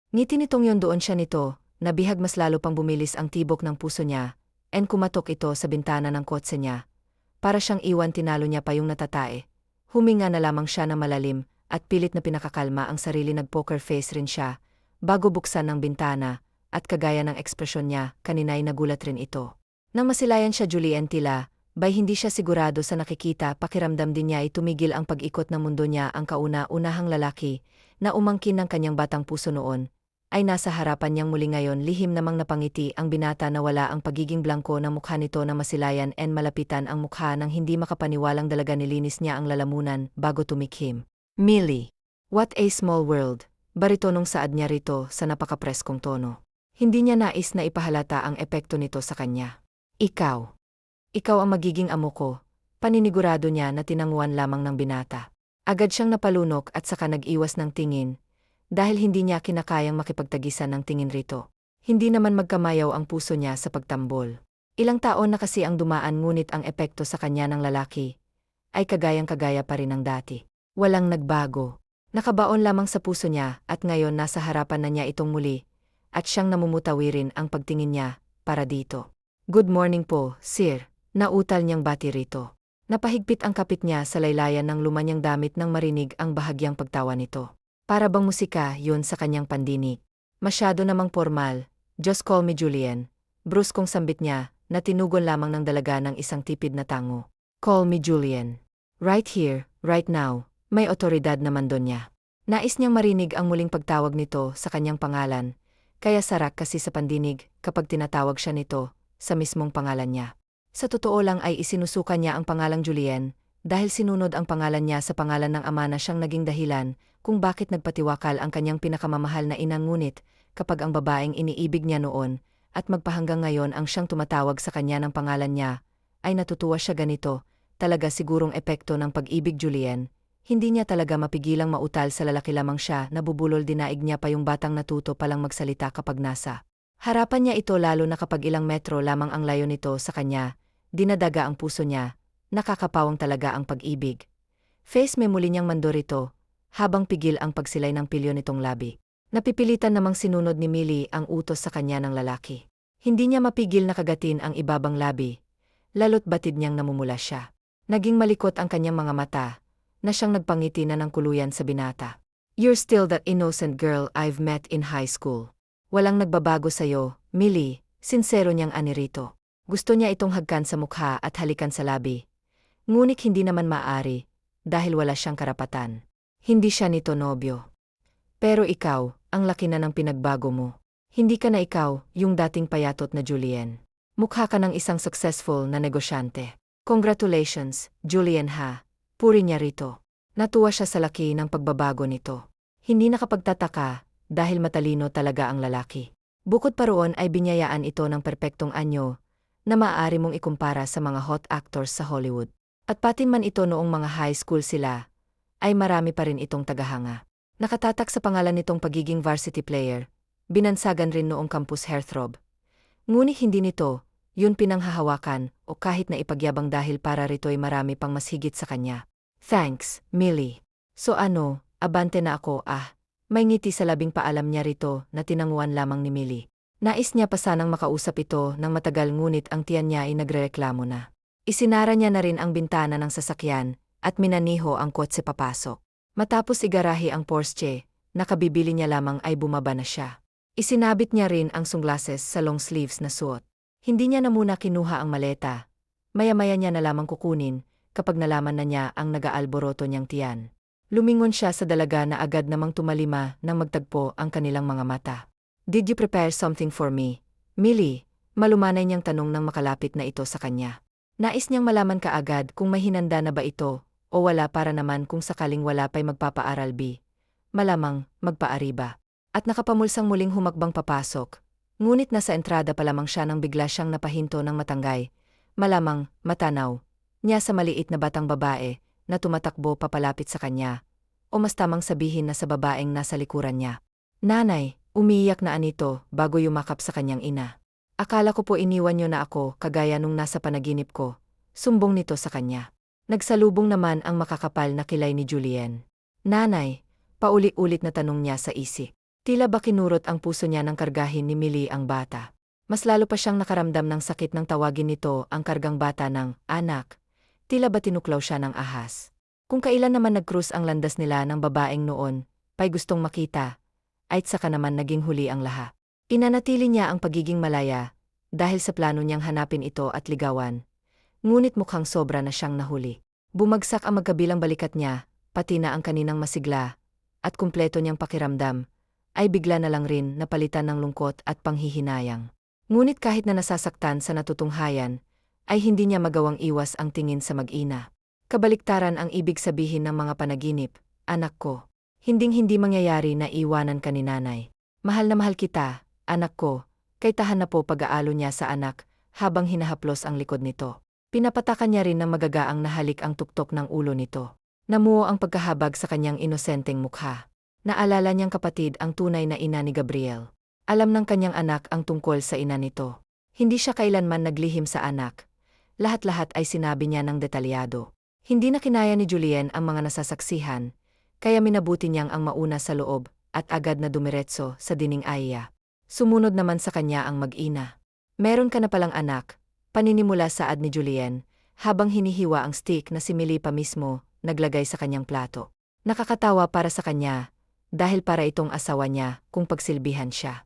Ngiti nitong yon doon siya nito, nabihag mas lalo pang bumilis ang tibok ng puso niya, kumatok ito sa bintana ng kotse niya. Para siyang iwan, tinalo niya pa yung natatae. Huminga na lamang siya ng malalim, at pilit na pinakakalma ang sarili. Nag-poker face rin siya, bago buksan ng bintana, at kagaya ng ekspresyon niya, kanina'y nagulat rin ito. Nang masilayan siya, Julian, tila bay hindi siya sigurado sa nakikita. Pakiramdam din niya ay tumigil ang pag-ikot ng mundo niya. Ang kauna-unahang lalaki na umangkin ng kanyang batang puso noon ay nasa harapan niyang muli ngayon. Lihim namang napangiti ang binata na wala ang pagiging blanko ng mukha nito na masilayan malapitan ang mukha ng hindi makapaniwalang dalaga. Nilinis niya ang lalamunan bago tumikhim. Millie, what a small world, baritonong saad niya rito sa napakapreskong tono. Hindi niya nais na ipahalata ang epekto nito sa kanya. Ikaw ang magiging amo ko, paninigurado niya na tinanguan lamang ng binata. Agad siyang napalunok at saka nag-iwas ng tingin, dahil hindi niya kinakayang makipagtagisan ng tingin rito. Hindi naman magkamayaw ang puso niya sa pagtambol. Ilang taon na kasi ang dumaan, ngunit ang epekto sa kanya ng lalaki ay kagayang-kagaya pa rin ng dati. Walang nagbago. Nakabaon lamang sa puso niya, at ngayon nasa harapan na niya itong muli, at siyang namumutawirin ang pagtingin niya para dito. Good morning po, sir. Nautal niyang bati rito. Napahigpit ang kapit niya sa laylayan ng lumanyang damit nang marinig ang bahagyang pagtawa nito. Para bang musika yun sa kanyang pandinig. Masyado namang formal. Just call me Julian. Bruskong sambit niya na tinugon lamang ng dalaga ng isang tipid na tango. Call me Julian. Right here, right now. May otoridad naman doon niya. Nais niyang marinig ang muling pagtawag nito sa kanyang pangalan, kaya sarak kasi sa pandinig kapag tinatawag siya nito sa mismong pangalan niya. Sa totoo lang ay isinusuka niya ang pangalang Julian, dahil sinunod ang pangalan niya sa pangalan ng ama na siyang naging dahilan kung bakit nagpatiwakal ang kanyang pinakamamahal na ina. Ngunit kapag ang babaeng iniibig niya noon at magpahanggang ngayon ang siyang tumatawag sa kanya ng pangalan niya, ay natutuwa siya. Ganito talaga sigurong epekto ng pag-ibig, Julian. Hindi niya talaga mapigilang mautal sa lalaki lamang siya. Nabubulol, dinaig niya pa yung batang natuto palang magsalita kapag nasa harapan niya ito, lalo na kapag ilang metro lamang ang layo nito sa kanya. Dinadaga ang puso niya, nakakapawang talaga ang pag-ibig. Face me, muli niyang mandorito, habang pigil ang pagsilay ng pilyo nitong labi. Napipilitan namang sinunod ni Millie ang utos sa kanya ng lalaki. Hindi niya mapigil na kagatin ang ibabang labi, lalo't batid niyang namumula siya. Naging malikot ang kanyang mga mata, na siyang nagpangiti na ng kuluyan sa binata. You're still that innocent girl I've met in high school. Walang nagbabago sa'yo, Millie, sinsero niyang anirito. Gusto niya itong hagkan sa mukha at halikan sa labi. Ngunit hindi naman maaari, dahil wala siyang karapatan. Hindi siya nito nobyo. Pero ikaw, ang laki na ng pinagbago mo. Hindi ka na ikaw, yung dating payatot na Julian. Mukha ka ng isang successful na negosyante. Congratulations, Julian ha. Puri niya rito. Natuwa siya sa laki ng pagbabago nito. Hindi nakapagtataka dahil matalino talaga ang lalaki. Bukod pa roon ay binyayaan ito ng perpektong anyo na maaari mong ikumpara sa mga hot actors sa Hollywood. At patin man ito noong mga high school sila, ay marami pa rin itong tagahanga. Nakatatak sa pangalan nitong pagiging varsity player, binansagan rin noong campus heartthrob. Ngunit hindi nito, yun pinanghahawakan o kahit na ipagyabang dahil para rito'y marami pang mas higit sa kanya. Thanks, Millie. So ano, abante na ako May ngiti sa labing paalam niya rito na tinanguan lamang ni Millie. Nais niya pa sanang makausap ito ng matagal ngunit ang tiyan niya ay nagrereklamo na. Isinara niya na rin ang bintana ng sasakyan at minaniho ang kotse papasok. Matapos igarahe ang Porsche, nakabibili niya lamang ay bumaba na siya. Isinabit niya rin ang sunglasses sa long sleeves na suot. Hindi niya na muna kinuha ang maleta. Maya-maya niya na lamang kukunin kapag nalaman na niya ang nag-aalboroto niyang tiyan. Lumingon siya sa dalaga na agad namang tumalima nang magtagpo ang kanilang mga mata. Did you prepare something for me, Millie? Malumanay niyang tanong nang makalapit na ito sa kanya. Nais niyang malaman kaagad kung may hinanda na ba ito o wala para naman kung sakaling wala pa'y magpapaaral malamang magpaariba. At nakapamulsang muling humakbang papasok. Ngunit nasa entrada pa lamang siya nang bigla siyang napahinto ng matanggay. Malamang matanaw niya sa maliit na batang babae na tumatakbo papalapit sa kanya. O mas tamang sabihin na sa babaeng nasa likuran niya. Nanay, umiiyak na anito bago yumakap sa kanyang ina. Akala ko po iniwan niyo na ako kagaya nung nasa panaginip ko. Sumbong nito sa kanya. Nagsalubong naman ang makakapal na kilay ni Julienne. Nanay, pauli-ulit na tanong niya sa isip. Tila ba kinurot ang puso niya nang kargahin ni Millie ang bata. Mas lalo pa siyang nakaramdam ng sakit nang tawagin nito ang kargang bata ng anak. Tila ba tinuklaw siya ng ahas. Kung kailan naman nag-cruise ang landas nila ng babaeng noon, pa'y gustong makita, ay saka naman naging huli ang lahat. Inanatili niya ang pagiging malaya, dahil sa plano niyang hanapin ito at ligawan. Ngunit mukhang sobra na siyang nahuli. Bumagsak ang magkabilang balikat niya, pati na ang kaninang masigla, at kumpleto niyang pakiramdam, ay bigla na lang rin napalitan ng lungkot at panghihinayang. Ngunit kahit na nasasaktan sa natutunghayan, ay hindi niya magawang iwas ang tingin sa mag-ina. Kabaliktaran ang ibig sabihin ng mga panaginip, anak ko. Hinding-hindi mangyayari na iwanan ka ni nanay. Mahal na mahal kita, anak ko, kay tahan na po pag-aalo niya sa anak, habang hinahaplos ang likod nito. Pinapatakan niya rin ng magagaang nahalik ang tuktok ng ulo nito. Namuo ang pagkahabag sa kanyang inosenteng mukha. Naalala niyang kapatid ang tunay na ina ni Gabriel. Alam ng kanyang anak ang tungkol sa ina nito. Hindi siya kailanman naglihim sa anak. Lahat-lahat ay sinabi niya ng detalyado. Hindi na kinaya ni Julienne ang mga nasasaksihan, kaya minabuti niyang ang mauna sa loob at agad na dumiretso sa dining aya. Sumunod naman sa kanya ang mag-ina. Meron ka na palang anak, paninimula saad ni Julienne, habang hinihiwa ang stick na si Millie pa mismo naglagay sa kanyang plato. Nakakatawa para sa kanya, dahil para itong asawa niya kung pagsilbihan siya.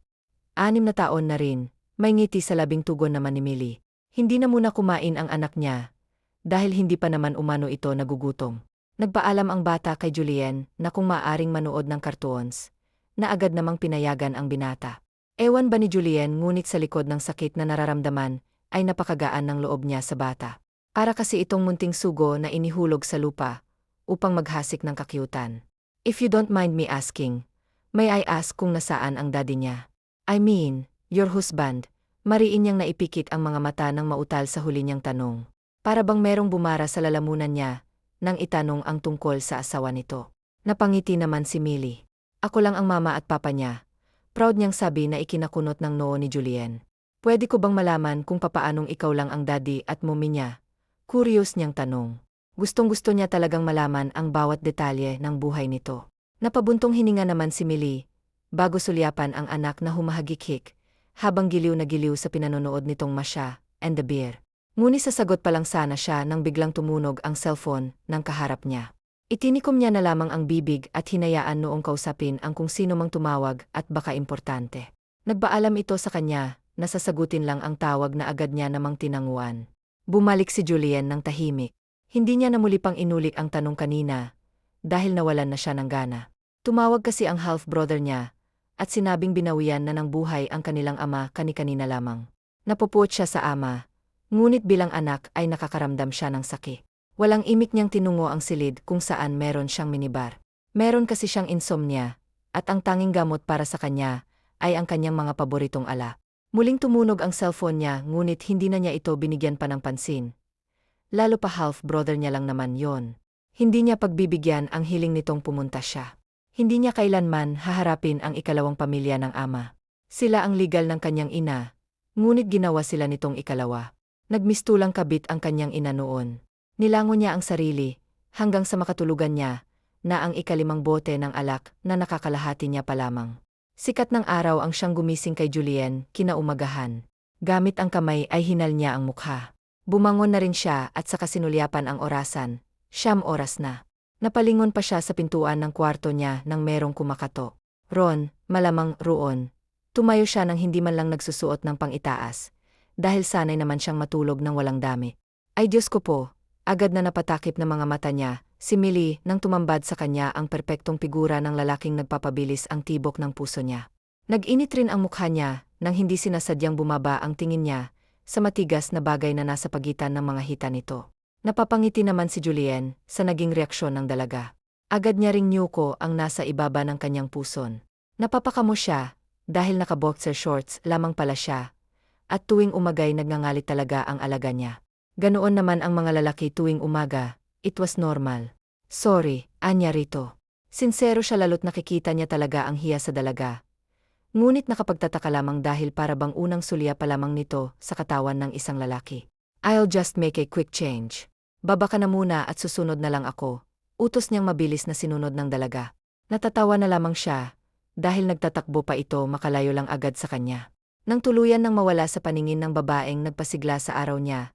6 na taon na rin, may ngiti sa labing tugon naman ni Millie. Hindi na muna kumain ang anak niya, dahil hindi pa naman umano ito nagugutom. Nagpaalam ang bata kay Julienne na kung maaring manood ng cartoons, na agad namang pinayagan ang binata. Ewan ba ni Julienne ngunit sa likod ng sakit na nararamdaman, ay napakagaan ng loob niya sa bata. Para kasi itong munting sugo na inihulog sa lupa, upang maghasik ng kakyutan. If you don't mind me asking, may I ask kung nasaan ang daddy niya? I mean, your husband. Mariin niyang naipikit ang mga mata ng mautal sa huli niyang tanong. Para bang merong bumara sa lalamunan niya, nang itanong ang tungkol sa asawa nito. Napangiti naman si Millie. Ako lang ang mama at papa niya. Proud niyang sabi na ikinakunot ng noo ni Julienne. Pwede ko bang malaman kung papaanong ikaw lang ang daddy at mommy niya? Curious niyang tanong. Gustong-gusto niya talagang malaman ang bawat detalye ng buhay nito. Napabuntong hininga naman si Millie, bago sulyapan ang anak na humahagikik, habang giliw na giliw sa pinanonood nitong Masha and the Bear. Ngunit sa sagot pa lang sana siya nang biglang tumunog ang cellphone ng kaharap niya. Itinikom niya na lamang ang bibig at hinayaan noong kausapin ang kung sino mang tumawag at baka importante. Nagpaalam ito sa kanya na sasagutin lang ang tawag na agad niya namang tinanguan. Bumalik si Julienne ng tahimik. Hindi niya na muli pang inulit ang tanong kanina dahil nawalan na siya ng gana. Tumawag kasi ang half-brother niya at sinabing binawian na ng buhay ang kanilang ama kani-kanina lamang. Napupuot siya sa ama, ngunit bilang anak ay nakakaramdam siya ng sakit. Walang imik niyang tinungo ang silid kung saan meron siyang minibar. Meron kasi siyang insomnia, at ang tanging gamot para sa kanya ay ang kanyang mga paboritong ala. Muling tumunog ang cellphone niya ngunit hindi na niya ito binigyan pa ng pansin. Lalo pa half-brother niya lang naman yon. Hindi niya pagbibigyan ang hiling nitong pumunta siya. Hindi niya kailanman haharapin ang ikalawang pamilya ng ama. Sila ang legal ng kanyang ina, ngunit ginawa sila nitong ikalawa. Nagmistulang kabit ang kanyang ina noon. Nilango niya ang sarili, hanggang sa makatulugan niya, na ang ikalimang bote ng alak na nakakalahati niya pa lamang. Sikat ng araw ang siyang gumising kay Julien kinaumagahan. Gamit ang kamay ay hinal niya ang mukha. Bumangon na rin siya at saka sinulyapan ang orasan. 9 oras na. Napalingon pa siya sa pintuan ng kwarto niya nang merong kumakatok. Ron, malamang roon. Tumayo siya nang hindi man lang nagsusuot ng pang-itaas, dahil sanay naman siyang matulog ng walang damit. Ay Diyos ko po, agad na napatakip ng mga mata niya, si Millie nang tumambad sa kanya ang perpektong figura ng lalaking nagpapabilis ang tibok ng puso niya. Nag-init rin ang mukha niya nang hindi sinasadyang bumaba ang tingin niya sa matigas na bagay na nasa pagitan ng mga hita nito. Napapangiti naman si Julien sa naging reaksyon ng dalaga. Agad niya ring nyuko ang nasa ibaba ng kanyang puson. Napapakamo siya, dahil naka-boxer shorts lamang pala siya, at tuwing umagay nagngangalit talaga ang alaga niya. Ganoon naman ang mga lalaki tuwing umaga, it was normal. Sorry, anya rito. Sinsero siya lalo't nakikita niya talaga ang hiya sa dalaga. Ngunit nakapagtataka lamang dahil para bang unang sulya pa lamang nito sa katawan ng isang lalaki. I'll just make a quick change. Baba ka na muna at susunod na lang ako. Utos niyang mabilis na sinunod ng dalaga. Natatawa na lamang siya, dahil nagtatakbo pa ito makalayo lang agad sa kanya. Nang tuluyan nang mawala sa paningin ng babaeng nagpasigla sa araw niya,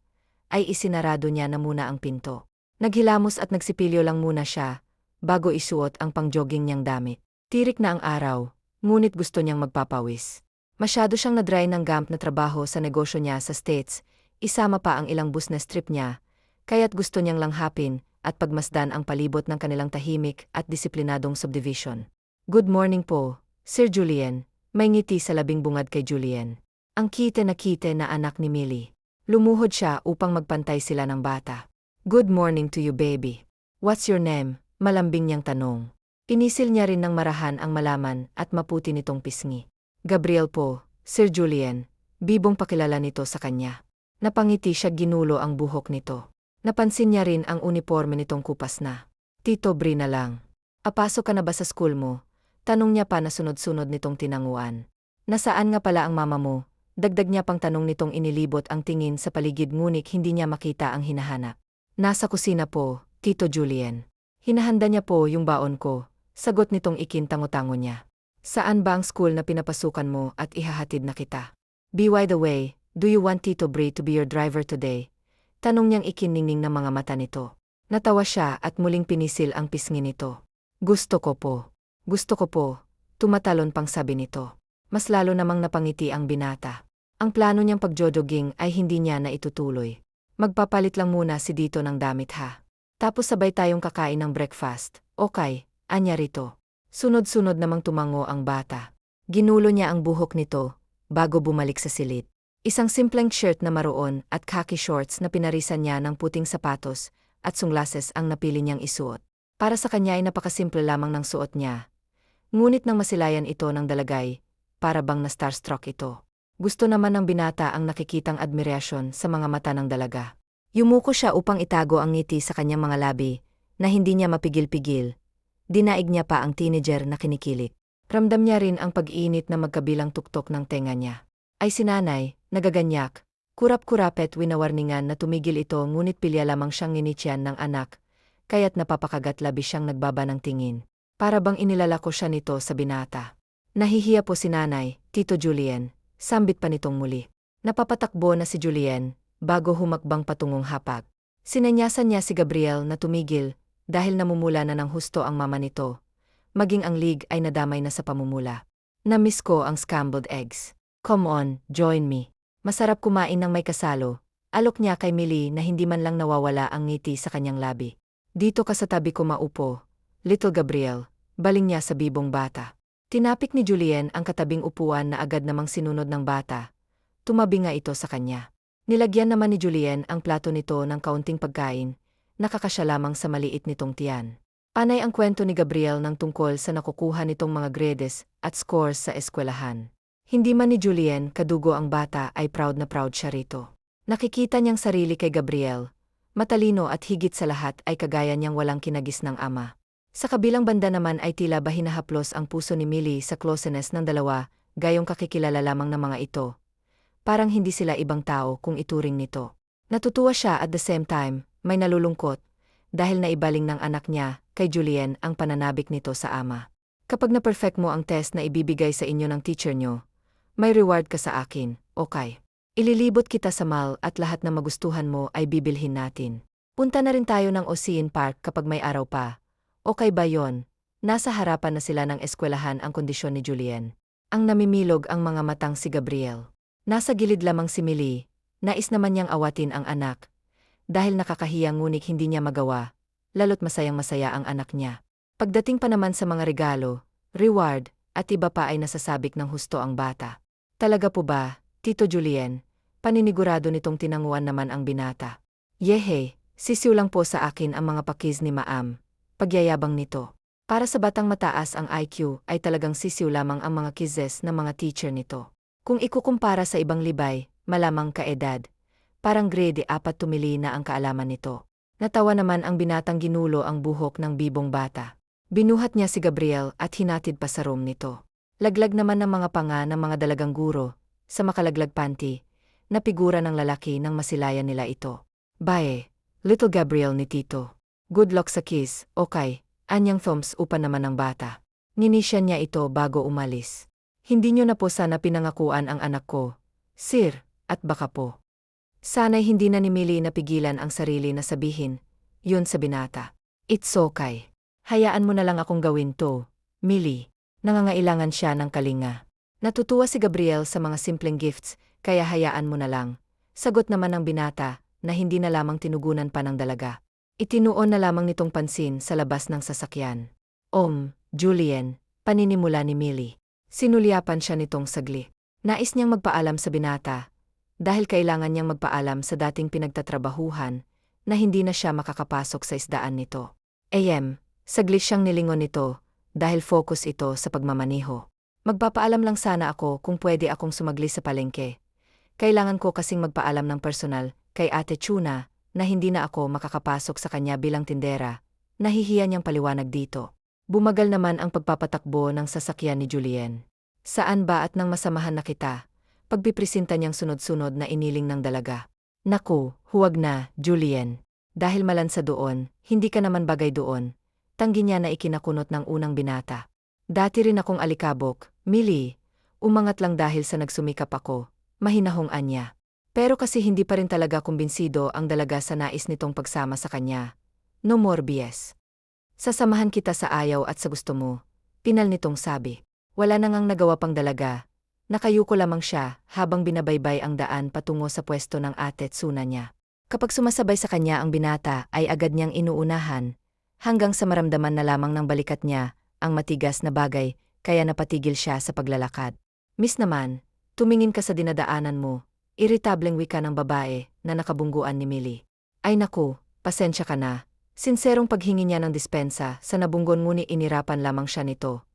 ay isinarado niya na muna ang pinto. Naghilamos at nagsipilyo lang muna siya, bago isuot ang pang-jogging niyang damit. Tirik na ang araw, ngunit gusto niyang magpapawis. Masyado siyang na-dry ng gamp na trabaho sa negosyo niya sa States, isama pa ang ilang business trip niya, kaya't gusto niyang langhapin at pagmasdan ang palibot ng kanilang tahimik at disiplinadong subdivision. Good morning po, Sir Julien. May ngiti sa labing bungad kay Julien. Ang kite na anak ni Millie. Lumuhod siya upang magpantay sila ng bata. Good morning to you baby. What's your name? Malambing niyang tanong. Inisil niya rin ng marahan ang malaman at maputi nitong pisngi. Gabriel po, Sir Julien. Bibong pakilala nito sa kanya. Napangiti siya ginulo ang buhok nito. Napansin niya rin ang uniforme nitong kupas na. Tito Bri na lang. Apasok ka na ba sa school mo? Tanong niya pa na sunod-sunod nitong tinanguan. Nasaan nga pala ang mama mo? Dagdag niya pang tanong nitong inilibot ang tingin sa paligid ngunit hindi niya makita ang hinahanap. Nasa kusina po, Tito Julien. Hinahanda niya po yung baon ko, sagot nitong ikintango-tango niya. Saan ba ang school na pinapasukan mo at ihahatid na kita? By the way, do you want Tito Bri to be your driver today? Tanong niyang ikiningning ng mga mata nito. Natawa siya at muling pinisil ang pisngi nito. Gusto ko po. Gusto ko po, tumatalon pang sabi nito. Mas lalo namang napangiti ang binata. Ang plano niyang pagjojoging ay hindi niya na itutuloy. Magpapalit lang muna si Dito ng damit ha. Tapos sabay tayong kakain ng breakfast. Okay, anya rito. Sunod-sunod namang tumango ang bata. Ginulo niya ang buhok nito, bago bumalik sa silid. Isang simpleng shirt na maroon at khaki shorts na pinarisan niya ng puting sapatos at sunglasses ang napili niyang isuot. Para sa kanya ay napakasimple lamang ng suot niya. Ngunit nang masilayan ito ng dalagay, para bang na starstruck ito. Gusto naman ng binata ang nakikitang admirasyon sa mga mata ng dalaga. Yumuko siya upang itago ang ngiti sa kanyang mga labi, na hindi niya mapigil-pigil. Dinaig niya pa ang teenager na kinikilig. Ramdam niya rin ang pag-iinit na magkabilang tuktok ng tenga niya. Ay si nanay, nagaganyak, kurap-kurapet winawarningan na tumigil ito ngunit pilya lamang siyang nginitian ng anak, kaya't napapakagat labis siyang nagbaba ng tingin. Para bang inilalako siya nito sa binata. Nahihiya po si nanay, Tito Julien, sambit pa nitong muli. Napapatakbo na si Julien, bago humakbang patungong hapag. Sinanyasan niya si Gabriel na tumigil, dahil namumula na ng husto ang mama nito. Maging ang lig ay nadamay na sa pamumula. Na-miss ko ang scrambled eggs. Come on, join me. Masarap kumain ng may kasalo. Alok niya kay Millie na hindi man lang nawawala ang ngiti sa kanyang labi. Dito ka sa tabi ko maupo, Little Gabriel. Baling niya sa bibong bata. Tinapik ni Julien ang katabing upuan na agad namang sinunod ng bata. Tumabi nga ito sa kanya. Nilagyan naman ni Julien ang plato nito ng kaunting pagkain, nakakasya lamang sa maliit nitong tiyan. Panay ang kwento ni Gabriel ng tungkol sa nakukuha nitong mga grades at scores sa eskwelahan. Hindi man ni Julien kadugo ang bata ay proud na proud siya rito. Nakikita niyang sarili kay Gabriel, matalino at higit sa lahat ay kagaya niyang walang kinagis ng ama. Sa kabilang banda naman ay tila ba hinahaplos ang puso ni Millie sa closeness ng dalawa, gayong kakikilala lamang ng mga ito. Parang hindi sila ibang tao kung ituring nito. Natutuwa siya at the same time, may nalulungkot, dahil naibaling ng anak niya, kay Julien ang pananabik nito sa ama. Kapag na-perfect mo ang test na ibibigay sa inyo ng teacher nyo, may reward ka sa akin, okay? Ililibot kita sa mall at lahat na magustuhan mo ay bibilhin natin. Punta na rin tayo ng Ocean Park kapag may araw pa. Okay ba yon? Nasa harapan na sila ng eskwelahan ang kondisyon ni Julien. Ang namimilog ang mga matang si Gabriel. Nasa gilid lamang si Millie, nais naman niyang awatin ang anak. Dahil nakakahiya ngunit hindi niya magawa, lalo't masayang-masaya ang anak niya. Pagdating pa naman sa mga regalo, reward, at iba pa ay nasasabik ng husto ang bata. Talaga po ba, Tito Julien? Paninigurado nitong tinanguan naman ang binata. Yehe, sisiw lang po sa akin ang mga pakiz ni Maam. Pagyayabang nito. Para sa batang mataas ang IQ ay talagang sisiw lamang ang mga kizes ng mga teacher nito. Kung ikukumpara sa ibang libay, malamang kaedad. Parang grade 4 tumili na ang kaalaman nito. Natawa naman ang binatang ginulo ang buhok ng bibong bata. Binuhat niya si Gabriel at hinatid pa sa room nito. Laglag naman ng mga panga ng mga dalagang guro, sa makalaglag panty, na figura ng lalaki nang masilayan nila ito. Bae, little Gabriel ni Tito. Good luck sa kiss, okay, anyang thumbs upan naman ng bata. Ninisyan niya ito bago umalis. Hindi niyo na po sana pinangakuan ang anak ko, sir, at baka po. Sana'y hindi na ni Millie napigilan ang sarili na sabihin, yun sa binata. It's okay. Hayaan mo na lang akong gawin to, Millie. Nangangailangan siya ng kalinga. Natutuwa si Gabriel sa mga simpleng gifts, kaya hayaan mo na lang. Sagot naman ng binata, na hindi na lamang tinugunan pa ng dalaga. Itinuon na lamang nitong pansin sa labas ng sasakyan. Julien, paninimula ni Millie. Sinulyapan siya nitong sagli. Nais niyang magpaalam sa binata, dahil kailangan niyang magpaalam sa dating pinagtatrabahuhan, na hindi na siya makakapasok sa isdaan nito. Saglit siyang nilingon nito, dahil focus ito sa pagmamaniho. Magpapaalam lang sana ako kung pwede akong sumagli sa palengke. Kailangan ko kasing magpaalam ng personal, kay Ate Chuna, na hindi na ako makakapasok sa kanya bilang tindera. Nahihiya niyang paliwanag dito. Bumagal naman ang pagpapatakbo ng sasakyan ni Julien. Saan ba at nang masamahan na kita? Pagpipresenta niyang sunod-sunod na iniling ng dalaga. Naku, huwag na, Julien. Dahil malansa doon, hindi ka naman bagay doon. Tanggi niya na ikinakunot ng unang binata. Dati rin akong alikabok, Millie. Umangat lang dahil sa nagsumikap ako, mahinahong anya. Pero kasi hindi pa rin talaga kumbinsido ang dalaga sa nais nitong pagsama sa kanya. No more BS. Sasamahan kita sa ayaw at sa gusto mo, pinal nitong sabi. Wala na ngang nagawa pang dalaga. Nakayuko lamang siya habang binabaybay ang daan patungo sa pwesto ng Ate Tsuna niya. Kapag sumasabay sa kanya ang binata ay agad niyang inuunahan, hanggang sa maramdaman na lamang ng balikat niya ang matigas na bagay kaya napatigil siya sa paglalakad. Miss naman, tumingin ka sa dinadaanan mo, iritableng wika ng babae na nakabungguan ni Millie. Ay naku, pasensya ka na. Sinserong paghingi niya ng dispensa sa nabunggon ngunit inirapan lamang siya nito.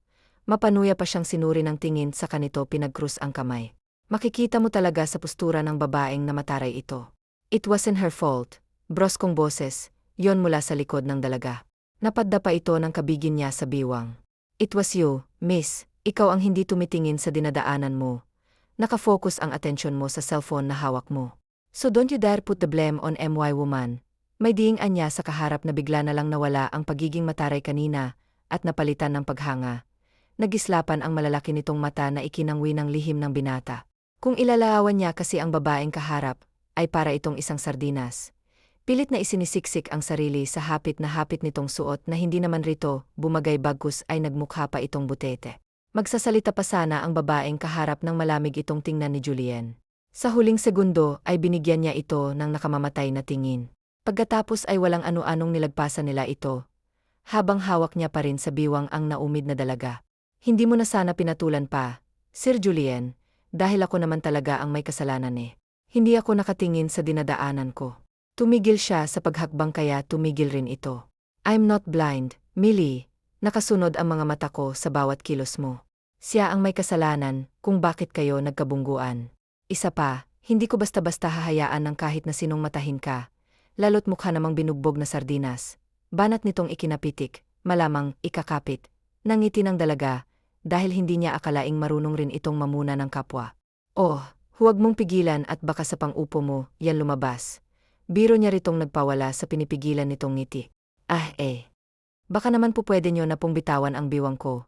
Mapanuya pa siyang sinuri ng tingin sa kanito pinagkrus ang kamay. Makikita mo talaga sa postura ng babaeng na mataray ito. It wasn't her fault. Broskong boses, yon mula sa likod ng dalaga. Napadda pa ito ng kabigin niya sa biwang. It was you, miss. Ikaw ang hindi tumitingin sa dinadaanan mo. Nakafocus ang atensyon mo sa cellphone na hawak mo. So don't you dare put the blame on MY woman. May diing anya sa kaharap na bigla na lang nawala ang pagiging mataray kanina at napalitan ng paghanga. Nagislapan ang malalaki nitong mata na ikinangwi ng lihim ng binata. Kung ilalawan niya kasi ang babaeng kaharap, ay para itong isang sardinas. Pilit na isinisiksik ang sarili sa hapit na hapit nitong suot na hindi naman rito, bumagay bagkus ay nagmukha pa itong butete. Magsasalita pa sana ang babaeng kaharap nang malamig itong tingnan ni Julien. Sa huling segundo ay binigyan niya ito ng nakamamatay na tingin. Pagkatapos ay walang ano-anong nilagpasan nila ito, habang hawak niya pa rin sa biwang ang naumid na dalaga. Hindi mo na sana pinatulan pa, Sir Julien, dahil ako naman talaga ang may kasalanan eh. Hindi ako nakatingin sa dinadaanan ko. Tumigil siya sa paghakbang kaya tumigil rin ito. I'm not blind, Millie. Nakasunod ang mga mata ko sa bawat kilos mo. Siya ang may kasalanan kung bakit kayo nagkabungguan. Isa pa, hindi ko basta-basta hahayaan ng kahit na sinong matahin ka. Lalo't mukha namang binugbog na sardinas. Banat nitong ikinapitik, malamang ikakapit. Nangiti ng dalaga, dahil hindi niya akalaing marunong rin itong mamuna ng kapwa. Oh, huwag mong pigilan at baka sa pang-upo mo, yan lumabas. Biro niya ritong nagpawala sa pinipigilan nitong ngiti. Baka naman po pwede nyo na pong bitawan ang biwang ko.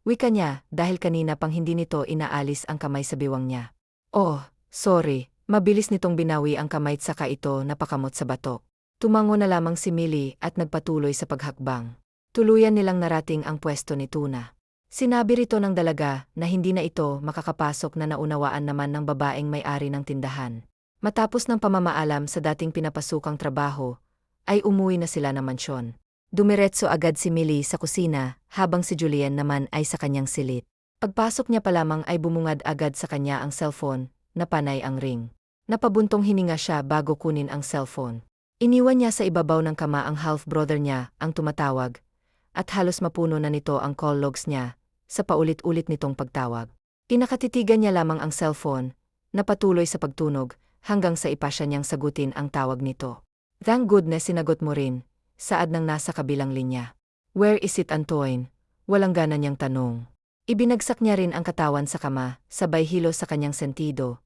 Wika niya, dahil kanina pang hindi nito inaalis ang kamay sa biwang niya. Oh, sorry, mabilis nitong binawi ang kamay at saka ito napakamot sa batok. Tumango na lamang si Millie at nagpatuloy sa paghakbang. Tuluyan nilang narating ang pwesto ni Tuna. Sinabi rito ng dalaga na hindi na ito makakapasok na naunawaan naman ng babaeng may-ari ng tindahan. Matapos ng pamamaalam sa dating pinapasukang trabaho, ay umuwi na sila ng mansyon. Dumiretso agad si Millie sa kusina, habang si Julian naman ay sa kanyang silid. Pagpasok niya pa lamang ay bumungad agad sa kanya ang cellphone, na panay ang ring. Napabuntong hininga siya bago kunin ang cellphone. Iniwan niya sa ibabaw ng kama ang half-brother niya, ang tumatawag, at halos mapuno na nito ang call logs niya, sa paulit-ulit nitong pagtawag. Pinakatitigan niya lamang ang cellphone, na patuloy sa pagtunog, hanggang sa ipasya niyang sagutin ang tawag nito. Thank goodness sinagot mo rin. Saad ng nasa kabilang linya. Where is it, Antoine? Walang gana niyang tanong. Ibinagsak niya rin ang katawan sa kama, sabay hilo sa kanyang sentido.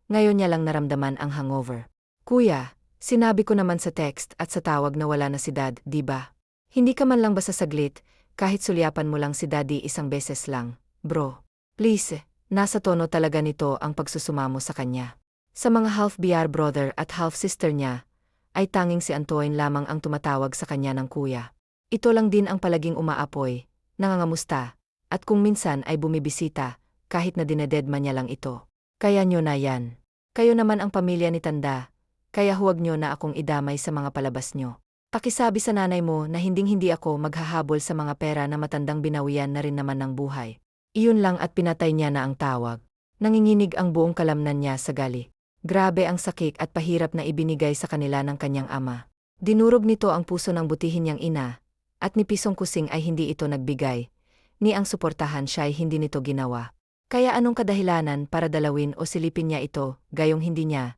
Ngayon niya lang naramdaman ang hangover. Kuya, sinabi ko naman sa text at sa tawag na wala na si Dad, di ba? Hindi ka man lang ba sasaglit, kahit sulyapan mo lang si Daddy isang beses lang, bro. Please, nasa tono talaga nito ang pagsusumamo sa kanya. Sa mga half-BR brother at half-sister niya, ay tanging si Antoine lamang ang tumatawag sa kanya ng kuya. Ito lang din ang palaging umaapoy, nangangamusta, at kung minsan ay bumibisita, kahit na dinededma niya lang ito. Kaya nyo na yan. Kayo naman ang pamilya ni Tanda, kaya huwag nyo na akong idamay sa mga palabas nyo. Pakisabi sa nanay mo na hinding-hindi ako maghahabol sa mga pera na matandang binawian na rin naman ng buhay. Iyon lang at pinatay niya na ang tawag. Nanginginig ang buong kalamnan niya sa gali. Grabe ang sakit at pahirap na ibinigay sa kanila ng kanyang ama. Dinurog nito ang puso ng butihin niyang ina, at ni Pisong Kusing ay hindi ito nagbigay, ni ang suportahan siya ay hindi nito ginawa. Kaya anong kadahilanan para dalawin o silipin niya ito, gayong hindi niya,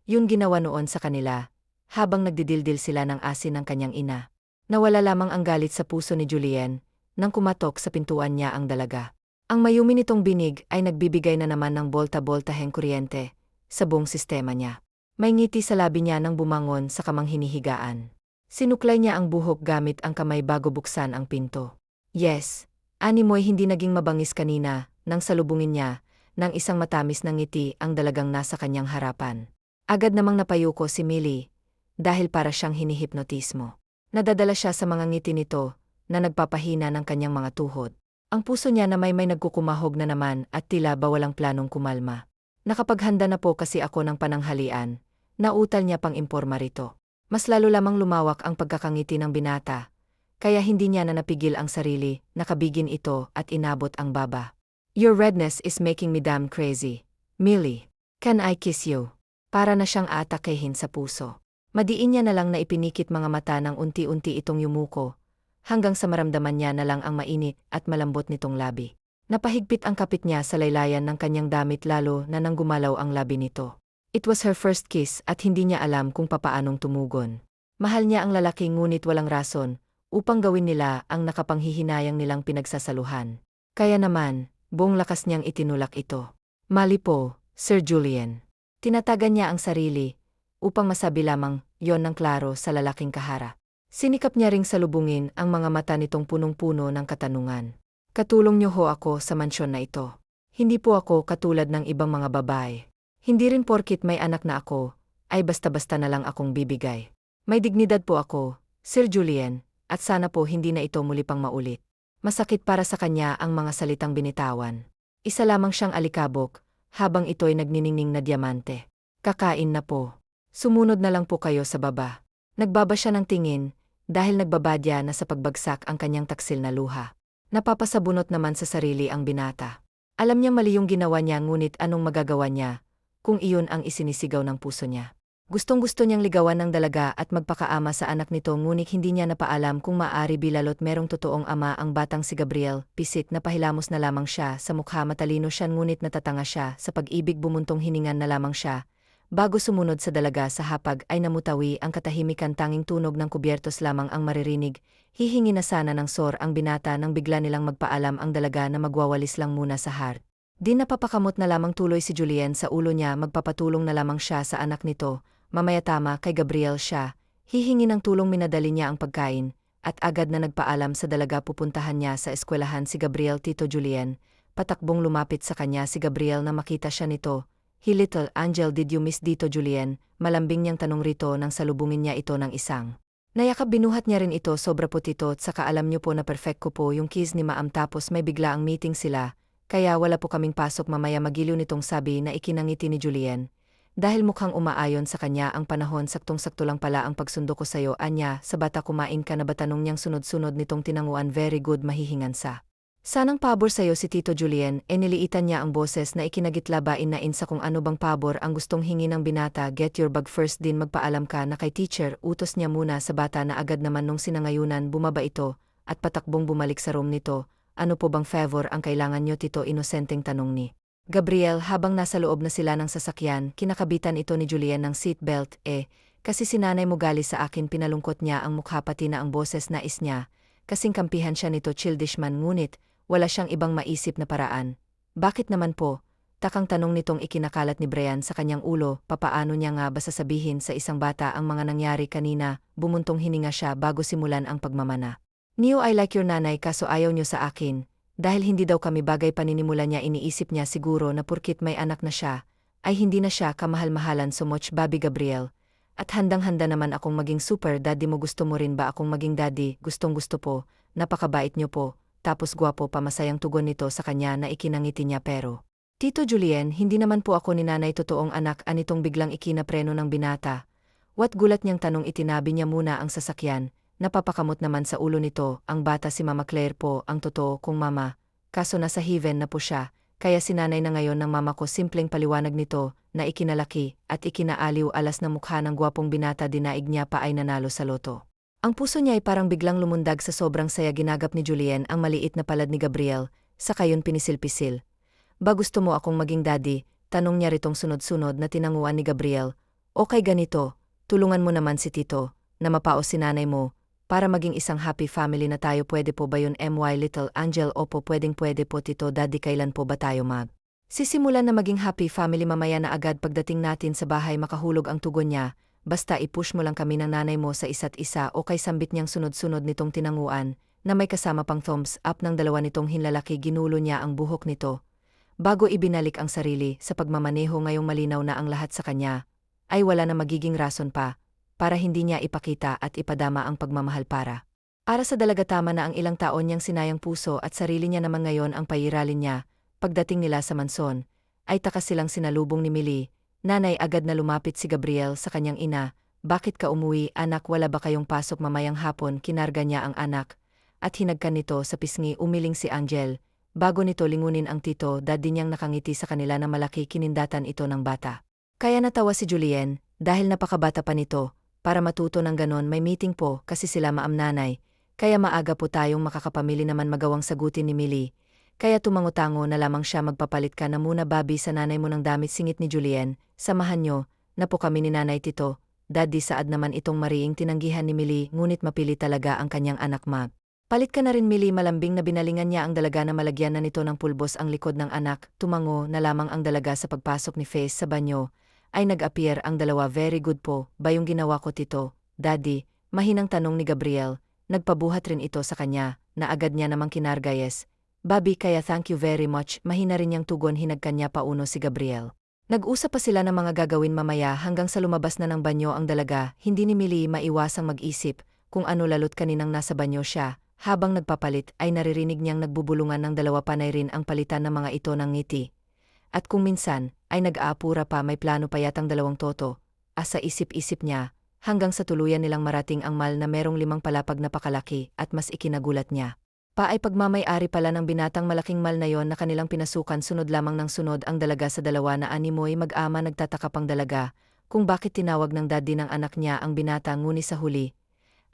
yun ginawa noon sa kanila, habang nagdidildil sila ng asin ng kanyang ina. Nawala lamang ang galit sa puso ni Julien, nang kumatok sa pintuan niya ang dalaga. Ang mayumi nitong binig ay nagbibigay na naman ng bolta-boltaheng kuryente sa buong sistema niya. May ngiti sa labi niya nang bumangon sa kamang hinihigaan. Sinuklay niya ang buhok gamit ang kamay bago buksan ang pinto. Yes, animoy hindi naging mabangis kanina nang salubungin niya ng isang matamis na ngiti ang dalagang nasa kanyang harapan. Agad namang napayuko si Millie dahil para siyang hinihipnotismo. Nadadala siya sa mga ngiti nito na nagpapahina ng kanyang mga tuhod. Ang puso niya na may nagkukumahog na naman at tila ba walang planong kumalma. Nakapaghanda na po kasi ako ng pananghalian, nautal niya pang imporma rito. Mas lalo lamang lumawak ang pagkakangiti ng binata, kaya hindi niya na napigil ang sarili, nakabigin ito at inabot ang baba. Your redness is making me damn crazy. Millie, can I kiss you? Para na siyang atakehin sa puso. Madiin niya na lang na ipinikit mga mata ng unti-unti itong yumuko, hanggang sa maramdaman niya na lang ang mainit at malambot nitong labi. Napahigpit ang kapit niya sa laylayan ng kanyang damit lalo na nang gumalaw ang labi nito. It was her first kiss at hindi niya alam kung papaanong tumugon. Mahal niya ang lalaki ngunit walang rason upang gawin nila ang nakapanghihinayang nilang pinagsasaluhan. Kaya naman, buong lakas niyang itinulak ito. Mali po, Sir Julian. Tinatagan niya ang sarili upang masabi lamang yon ng klaro sa lalaking kahara. Sinikap niya ring salubungin ang mga mata nitong punong-puno ng katanungan. Katulong niyo ho ako sa mansyon na ito. Hindi po ako katulad ng ibang mga babae. Hindi rin porkit may anak na ako, ay basta-basta na lang akong bibigay. May dignidad po ako, Sir Julian, at sana po hindi na ito muli pang maulit. Masakit para sa kanya ang mga salitang binitawan. Isa lamang siyang alikabok, habang ito'y nagniningning na diamante. Kakain na po. Sumunod na lang po kayo sa baba. Nagbaba siya ng tingin, dahil nagbabadya na sa pagbagsak ang kanyang taksil na luha. Napapasabunot naman sa sarili ang binata. Alam niya mali yung ginawa niya ngunit anong magagawa niya, kung iyon ang isinisigaw ng puso niya. Gustong-gusto niyang ligawan ng dalaga at magpakaama sa anak nito ngunit hindi niya napaalam kung maaari bilalot merong totoong ama ang batang si Gabriel. Pisit na pahilamos na lamang siya sa mukha, matalino siya ngunit natatanga siya sa pag-ibig, bumuntong hiningan na lamang siya. Bago sumunod sa dalaga sa hapag ay namutawi ang katahimikan, tanging tunog ng kubyertos lamang ang maririnig. Hihingi na sana ng sor ang binata nang bigla nilang magpaalam ang dalaga na magwawalis lang muna sa heart. Di napapakamot na lamang tuloy si Julien sa ulo niya, magpapatulong na lamang siya sa anak nito. Mamaya tama kay Gabriel siya, hihingi ng tulong, minadali niya ang pagkain, at agad na nagpaalam sa dalaga pupuntahan niya sa eskwelahan si Gabriel. Tito Julien, patakbong lumapit sa kanya si Gabriel na makita siya nito. "Hey little angel, did you miss Tito Julien?" Malambing niyang tanong rito nang salubungin niya ito ng isang nayakap. Binuhat niya rin ito, sobra po tito, at saka alam niyo po na perfect ko po yung kiss ni Maam, tapos may bigla ang meeting sila, kaya wala po kaming pasok mamaya, magiliw nitong sabi na ikinangiti ni Julien. Dahil mukhang umaayon sa kanya ang panahon, saktong-sakto lang pala ang pagsundo ko sa'yo, anya, sa bata kumain ka na ba? Tanong niyang sunod-sunod nitong tinanguan. Very good, mahihingan sa sanang pabor sa'yo si Tito Julien. Niliitan niya ang boses na ikinagitlabain na sa kung ano bang pabor ang gustong hingi ng binata. Get your bag first din, magpaalam ka na kay teacher. Utos niya muna sa bata na agad naman nung sinangayunan bumaba ito at patakbong bumalik sa room nito. Ano po bang favor ang kailangan niyo tito? Inosenteng tanong ni Gabriel habang nasa loob na sila ng sasakyan. Kinakabitan ito ni Julien ng seatbelt. Kasi si nanay mo gali sa akin, pinalungkot niya ang mukha pati na ang boses. Nais niya kasing kampihan siya nito, childish man, ngunit wala siyang ibang maisip na paraan. Bakit naman po? Takang tanong nitong ikinakalat ni Brian sa kanyang ulo. Papaano niya nga ba sasabihin sa isang bata ang mga nangyari kanina? Bumuntong hininga siya bago simulan ang pagmamana. "Neo, I like your nanay, kaso ayaw niyo sa akin. Dahil hindi daw kami bagay." Paninimula niya, iniisip niya siguro na purkit may anak na siya, ay hindi na siya kamahal-mahalan so much. Bobby Gabriel, at handang-handa naman akong maging super daddy mo. Gusto mo rin ba akong maging daddy? Gustong-gusto po, napakabait niyo po, tapos gwapo pa. Masayang tugon nito sa kanya na ikinangiti niya. Pero, Tito Julien, hindi naman po ako ni nanay totoong anak. Anitong biglang ikinapreno ng binata. What? Gulat niyang tanong. Itinabi niya muna ang sasakyan. Napapakamot naman sa ulo nito. Ang bata si Mama Claire po ang totoo kong mama, kaso nasa heaven na po siya, kaya sinanay na ngayon ng mama ko. Simpleng paliwanag nito na ikinalaki at ikinaaliw alas na mukha ng gwapong binata. Dinaig niya pa ay nanalo sa loto. Ang puso niya ay parang biglang lumundag sa sobrang saya. Ginagap ni Julien ang maliit na palad ni Gabriel, saka yun pinisil-pisil. "Ba gusto mo akong maging daddy?" Tanong niya ritong sunod-sunod na tinanguan ni Gabriel. "Okay, ganito, tulungan mo naman si Tito na mapaos si nanay mo, para maging isang happy family na tayo. Pwede po ba yun, my little angel?" "Opo, pwede po Tito Daddy. Kailan po ba tayo sisimulan na maging happy family?" "Mamaya na agad pagdating natin sa bahay." Makahulog ang tugon niya. "Basta i-push mo lang kami ng nanay mo sa isa't isa." "Okay." Sambit niyang sunod-sunod nitong tinanguan na may kasama pang thumbs up ng dalawa nitong hinlalaki. Ginulo niya ang buhok nito bago ibinalik ang sarili sa pagmamaneho. Ngayong malinaw na ang lahat sa kanya, ay wala na magiging rason pa para hindi niya ipakita at ipadama ang pagmamahal para sa dalaga. Tama na ang ilang taon niyang sinayang puso at sarili niya naman ngayon ang pairalin niya. Pagdating nila sa manson, ay takas silang sinalubong ni Millie. "Nanay," agad na lumapit si Gabriel sa kanyang ina. "Bakit ka umuwi, anak? Wala ba kayong pasok mamayang hapon?" Kinarga niya ang anak at hinagkan nito sa pisngi. Umiling si Angel bago nito lingunin ang Tito Daddy niyang nakangiti sa kanila na malaki. Kinindatan ito ng bata, kaya natawa si Julien dahil napakabata pa nito para matuto ng ganon. "May meeting po kasi sila Maam, nanay, kaya maaga po tayong makakapamili." Naman magawang sagutin ni Millie, kaya tumango-tango na lamang siya. "Magpapalit ka na muna, Bobby, sa nanay mo ng damit." Singit ni Julien. "Samahan niyo na po kami ni nanay, Tito Daddy." Saad naman itong mariing tinanggihan ni Millie, ngunit mapili talaga ang kanyang anak. "Palit ka na rin, Millie." Malambing na binalingan niya ang dalaga na malagyan na nito ng pulbos ang likod ng anak. Tumango na lamang ang dalaga. Sa pagpasok ni Faith sa banyo, ay nag-appear ang dalawa. "Very good po ba yung ginawa ko, Tito Daddy?" Mahinang tanong ni Gabriel. Nagpabuhat rin ito sa kanya na agad niya namang kinarga. "Yes, Bobby, kaya thank you very much." Mahina rin niyang tugon. Hinagkan niya pauno si Gabriel. Nag-usap pa sila ng mga gagawin mamaya hanggang sa lumabas na ng banyo ang dalaga. Hindi ni Millie maiwasang mag-isip kung ano lalo't kaninang nasa banyo siya. Habang nagpapalit ay naririnig niyang nagbubulungan ng dalawa. Panay rin ang palitan ng mga ito ng ngiti. At kung minsan ay nag-aapura pa, may plano pa yatang dalawang toto. Asa isip-isip niya hanggang sa tuluyan nilang marating ang mall na merong 5 palapag na pakalaki. At mas ikinagulat niya pa ay pagmamay-ari pala ng binatang malaking mall na yon na kanilang pinasukan. Sunod lamang ng sunod ang dalaga sa dalawa na animoy mag-ama. Nagtataka pang dalaga kung bakit tinawag ng daddy ng anak niya ang binata ngunit sa huli,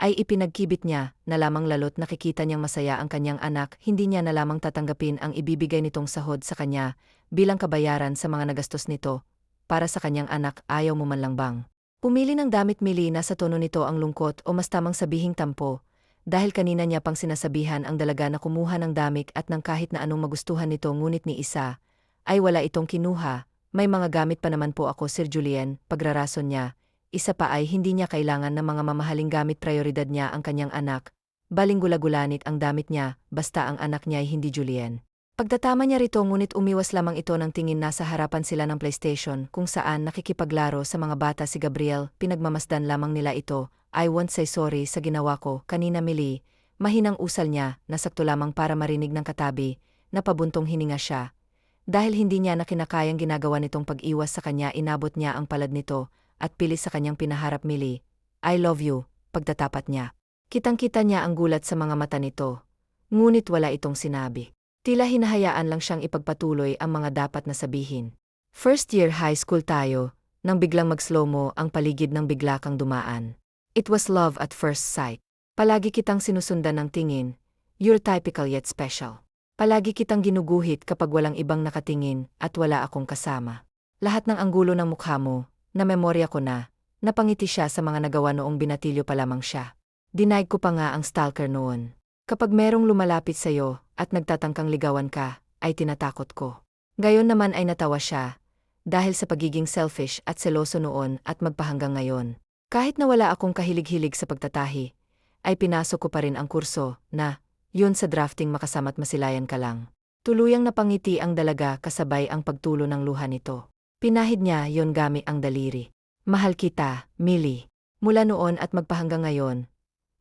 ay ipinagkibit niya na lamang lalo't nakikita niyang masaya ang kanyang anak, hindi niya na lamang tatanggapin ang ibibigay nitong sahod sa kanya bilang kabayaran sa mga nagastos nito. Para sa kanyang anak, ayaw mo man lang bang pumili ng damit mili na sa tono nito ang lungkot o mas tamang sabihing tampo, dahil kanina niya pang sinasabihan ang dalaga na kumuha ng damit at ng kahit na anong magustuhan nito ngunit ni isa, ay wala itong kinuha. May mga gamit pa naman po ako Sir Julien, pagrarason niya. Isa pa ay hindi niya kailangan ng mga mamahaling gamit, prioridad niya ang kanyang anak. Baling gula-gulanit ang damit niya, basta ang anak niya ay hindi Julien. Pagtatama niya rito ngunit umiwas lamang ito ng tingin. Nasa harapan sila ng PlayStation kung saan nakikipaglaro sa mga bata si Gabriel, pinagmamasdan lamang nila ito. I won't say sorry sa ginawa ko kanina Millie, mahinang usal niya, nasakto lamang para marinig ng katabi, napabuntong hininga siya. Dahil hindi niya na kinakayang ginagawa nitong pag-iwas sa kanya, inabot niya ang palad nito at pilis sa kanyang pinaharap. Millie, I love you, pagtatapat niya. Kitang-kita niya ang gulat sa mga mata nito, ngunit wala itong sinabi. Tila hinahayaan lang siyang ipagpatuloy ang mga dapat na sabihin. First year high school tayo, nang biglang mag-slow mo ang paligid ng bigla kang dumaan. It was love at first sight. Palagi kitang sinusundan ng tingin, you're typical yet special. Palagi kitang ginuguhit kapag walang ibang nakatingin at wala akong kasama. Lahat ng anggulo ng mukha mo, na memorya ko na, napangiti siya sa mga nagawa noong binatilyo pa lamang siya. Denied ko pa nga ang stalker noon. Kapag merong lumalapit sa'yo at nagtatangkang ligawan ka, ay tinatakot ko. Gayon naman ay natawa siya, dahil sa pagiging selfish at seloso noon at magpahanggang ngayon. Kahit na wala akong kahilig-hilig sa pagtatahi, ay pinasok ko pa rin ang kurso na, yun sa drafting makasama't masilayan ka lang. Tuluyang napangiti ang dalaga kasabay ang pagtulo ng luha nito. Pinahid niya yon gamit ang daliri. Mahal kita, Millie. Mula noon at magpahanggang ngayon,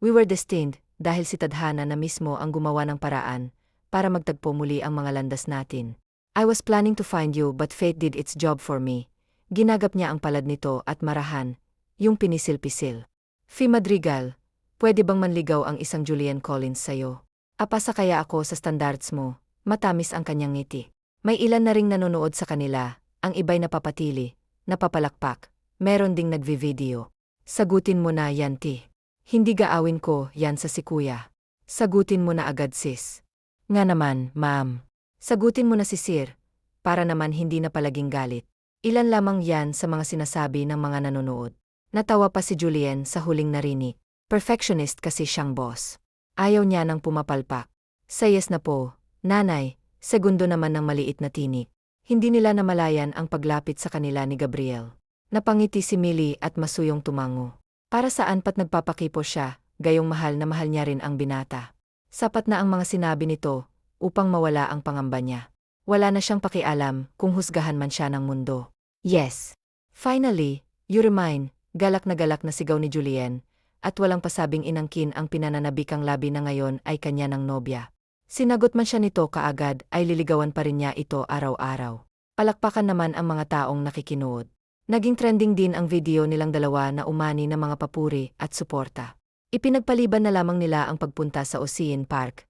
we were destined. Dahil si tadhana na mismo ang gumawa ng paraan para magtagpo muli ang mga landas natin. I was planning to find you but fate did its job for me. Ginagap niya ang palad nito at marahan, yung pinisil-pisil. Fi Madrigal, pwede bang manligaw ang isang Julian Collins sa'yo? Apasa kaya ako sa standards mo, matamis ang kanyang ngiti. May ilan na ring nanonood sa kanila, ang iba'y napapatili, napapalakpak, meron ding nagvi-video. Sagutin mo na yan, Ti. Hindi gaawin ko yan sa si kuya. Sagutin mo na agad sis. Nga naman, ma'am. Sagutin mo na si sir, para naman hindi na palaging galit. Ilan lamang yan sa mga sinasabi ng mga nanonood. Natawa pa si Julien sa huling narinig. Perfectionist kasi siyang boss. Ayaw niya nang pumapalpak. Sa yes na po, nanay, segundo naman ng maliit na tinik. Hindi nila namalayan ang paglapit sa kanila ni Gabriel. Napangiti si Millie at masuyong tumango. Para saan pat nagpapakipo siya, gayong mahal na mahal niya rin ang binata. Sapat na ang mga sinabi nito, upang mawala ang pangamba niya. Wala na siyang pakialam kung husgahan man siya ng mundo. Yes. Finally, you're mine, galak na sigaw ni Julien, at walang pasabing inangkin ang pinananabikang labi na ngayon ay kanya ng nobya. Sinagot man siya nito kaagad ay liligawan pa rin niya ito araw-araw. Palakpakan naman ang mga taong nakikinood. Naging trending din ang video nilang dalawa na umani ng mga papuri at suporta. Ipinagpaliban na lamang nila ang pagpunta sa Ocean Park,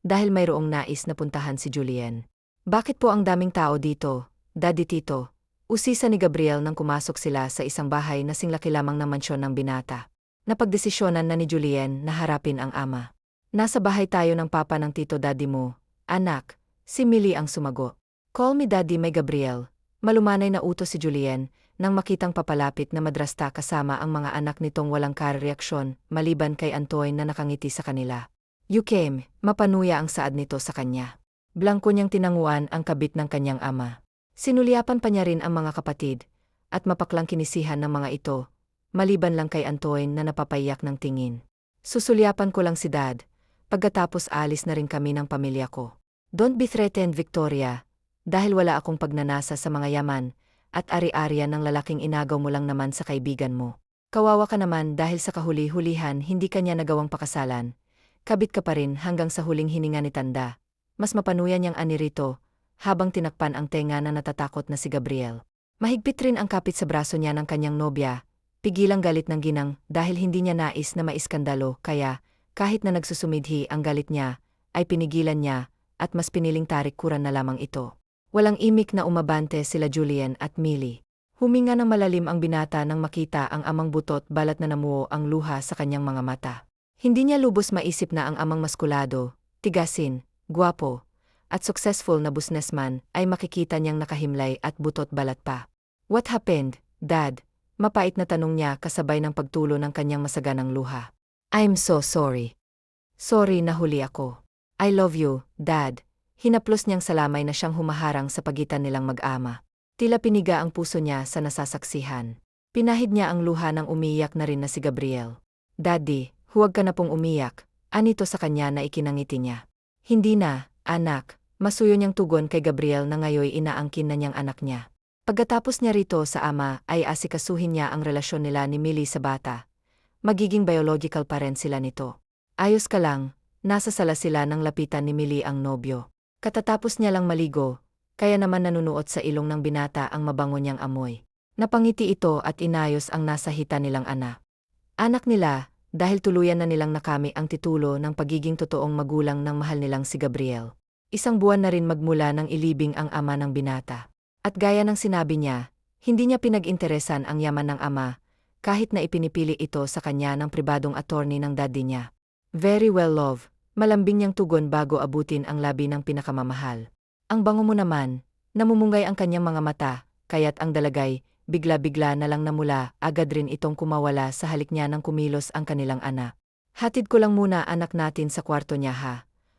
dahil mayroong nais na puntahan si Julien. Bakit po ang daming tao dito, Daddy Tito? Usisa ni Gabriel nang kumasok sila sa isang bahay na singlaki lamang ng mansyon ng binata. Napagdesisyonan na ni Julien na harapin ang ama. Nasa bahay tayo ng papa ng tito daddy mo, anak, si Millie ang sumagot. Call me daddy, may Gabriel. Malumanay na utos si Julien, nang makitang papalapit na madrasta kasama ang mga anak nitong walang kareaksyon, maliban kay Antoine na nakangiti sa kanila. You came, mapanuya ang saad nito sa kanya. Blangko niyang tinanguan ang kabit ng kanyang ama. Sinulyapan pa niya rin ang mga kapatid, at mapaklang kinisihan ng mga ito, maliban lang kay Antoine na napapaiyak ng tingin. Susulyapan ko lang si Dad, pagkatapos alis na rin kami ng pamilya ko. Don't be threatened, Victoria, dahil wala akong pagnanasa sa mga yaman, at ari-arian ng lalaking inagaw mo lang naman sa kaibigan mo. Kawawa ka naman dahil sa kahuli-hulihan hindi ka niya nagawang pakasalan. Kabit ka pa rin hanggang sa huling hininga ni Tanda. Mas mapanuyan niyang anirito, habang tinakpan ang tenga na natatakot na si Gabriel. Mahigpit rin ang kapit sa braso niya ng kanyang nobya, pigilang galit ng ginang dahil hindi niya nais na maiskandalo kaya, kahit na nagsusumidhi ang galit niya, ay pinigilan niya, at mas piniling tarik-kuran na lamang ito. Walang imik na umabante sila Julien at Millie. Huminga ng malalim ang binata nang makita ang amang butot balat na namuo ang luha sa kanyang mga mata. Hindi niya lubos maisip na ang amang maskulado, tigasin, gwapo, at successful na businessman ay makikita niyang nakahimlay at butot balat pa. "What happened, Dad?" Mapait na tanong niya kasabay ng pagtulo ng kanyang masaganang luha. "I'm so sorry." "Sorry, nahuli ako." "I love you, Dad." Hinaplos niyang salamay na siyang humaharang sa pagitan nilang mag-ama. Tila piniga ang puso niya sa nasasaksihan. Pinahid niya ang luha nang umiyak na rin na si Gabriel. "Daddy, huwag ka na pong umiyak." Anito sa kanya na ikinangiti niya. "Hindi na, anak." Masuyo niyang tugon kay Gabriel na ngayoy inaangkin na niyang anak niya. Pagkatapos niya rito sa ama ay asikasuhin niya ang relasyon nila ni Millie sa bata. Magiging biological pa rin sila nito. "Ayos ka lang." Nasa sala sila nang lapitan ni Millie ang nobyo. Katatapos niya lang maligo, kaya naman nanunuot sa ilong ng binata ang mabango niyang amoy. Napangiti ito at inayos ang nasa hita nilang anak. Anak nila, dahil tuluyan na nilang nakami ang titulo ng pagiging totoong magulang ng mahal nilang si Gabriel. 1 buwan na rin magmula nang ilibing ang ama ng binata. At gaya ng sinabi niya, hindi niya pinag-interesan ang yaman ng ama, kahit na ipinipili ito sa kanya ng pribadong attorney ng daddy niya. "Very well, love." Malambing niyang tugon bago abutin ang labi ng pinakamamahal. "Ang bango mo naman." Namumungay ang kanyang mga mata, kaya't ang dalagay, bigla-bigla na lang namula, agad rin itong kumawala sa halik niya nang kumilos ang kanilang anak. "Hatid ko lang muna anak natin sa kwarto niya ha."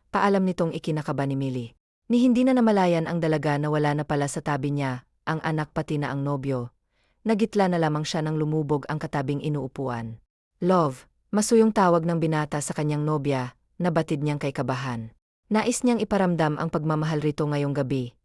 Paalam nitong ikinakaba ni Millie. Ni hindi na namalayan ang dalaga na wala na pala sa tabi niya, ang anak pati na ang nobyo. Nagitla na lamang siya nang lumubog ang katabing inuupuan. "Love." Masuyong tawag ng binata sa kanyang nobya, nabatid niyang kay kabahan. Nais niyang iparamdam ang pagmamahal rito ngayong gabi.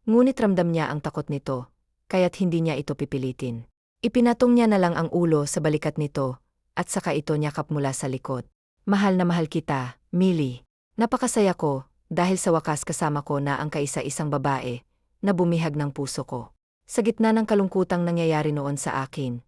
Ngunit ramdam niya ang takot nito, kaya't hindi niya ito pipilitin. Ipinatong niya na lang ang ulo sa balikat nito, at saka ito niyakap mula sa likod. "Mahal na mahal kita, Millie. Napakasaya ko, dahil sa wakas kasama ko na ang kaisa-isang babae, na bumihag ng puso ko. Sa gitna ng kalungkutang nangyayari noon sa akin,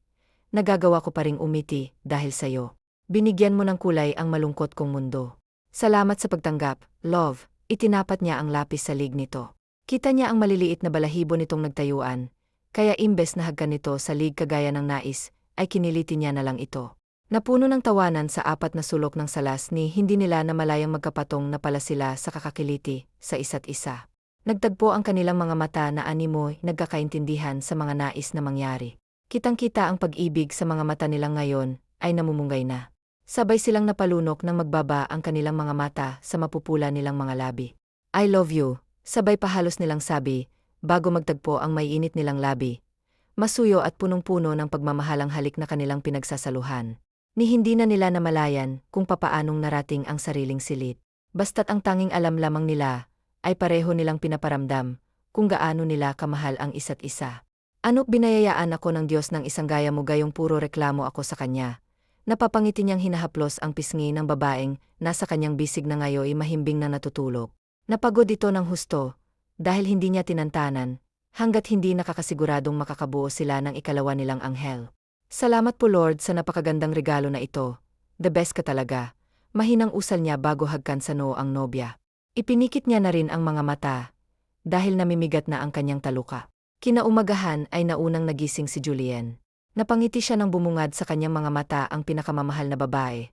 nagagawa ko pa ring umiti dahil sa'yo. Binigyan mo ng kulay ang malungkot kong mundo. Salamat sa pagtanggap, love." Itinapat niya ang lapis sa lig nito. Kita niya ang maliliit na balahibo nitong nagtayuan, kaya imbes na hagkan nito sa lig kagaya ng nais, ay kiniliti niya na lang ito. Napuno ng tawanan sa 4 na sulok ng salas ni hindi nila namalayang magkapatong na pala sila sa kakakiliti sa isa't isa. Nagtagpo ang kanilang mga mata na animoy nagkakaintindihan sa mga nais na mangyari. Kitang-kita ang pag-ibig sa mga mata nilang ngayon ay namumunggay na. Sabay silang napalunok nang magbaba ang kanilang mga mata sa mapupula nilang mga labi. "I love you." Sabay pahalos nilang sabi, bago magtagpo ang maiinit nilang labi. Masuyo at punong-puno ng pagmamahalang halik na kanilang pinagsasaluhan. Ni hindi na nila namalayan kung papaanong narating ang sariling silit. Basta't ang tanging alam lamang nila, ay pareho nilang pinaparamdam kung gaano nila kamahal ang isa't isa. "Ano't binayayaan ako ng Diyos ng isang gaya mo gayong puro reklamo ako sa kanya." Napapangiti niyang hinahaplos ang pisngi ng babaeng nasa kanyang bisig na ngayoy mahimbing na natutulog. Napagod ito ng husto, dahil hindi niya tinantanan, hanggat hindi nakakasiguradong makakabuo sila ng ikalawa nilang anghel. "Salamat po Lord sa napakagandang regalo na ito. The best ka talaga." Mahinang usal niya bago hagkan sa noo ang nobya. Ipinikit niya na rin ang mga mata, dahil namimigat na ang kanyang taluka. Kinaumagahan ay naunang nagising si Julien. Napangiti siya nang bumungad sa kanyang mga mata ang pinakamamahal na babae.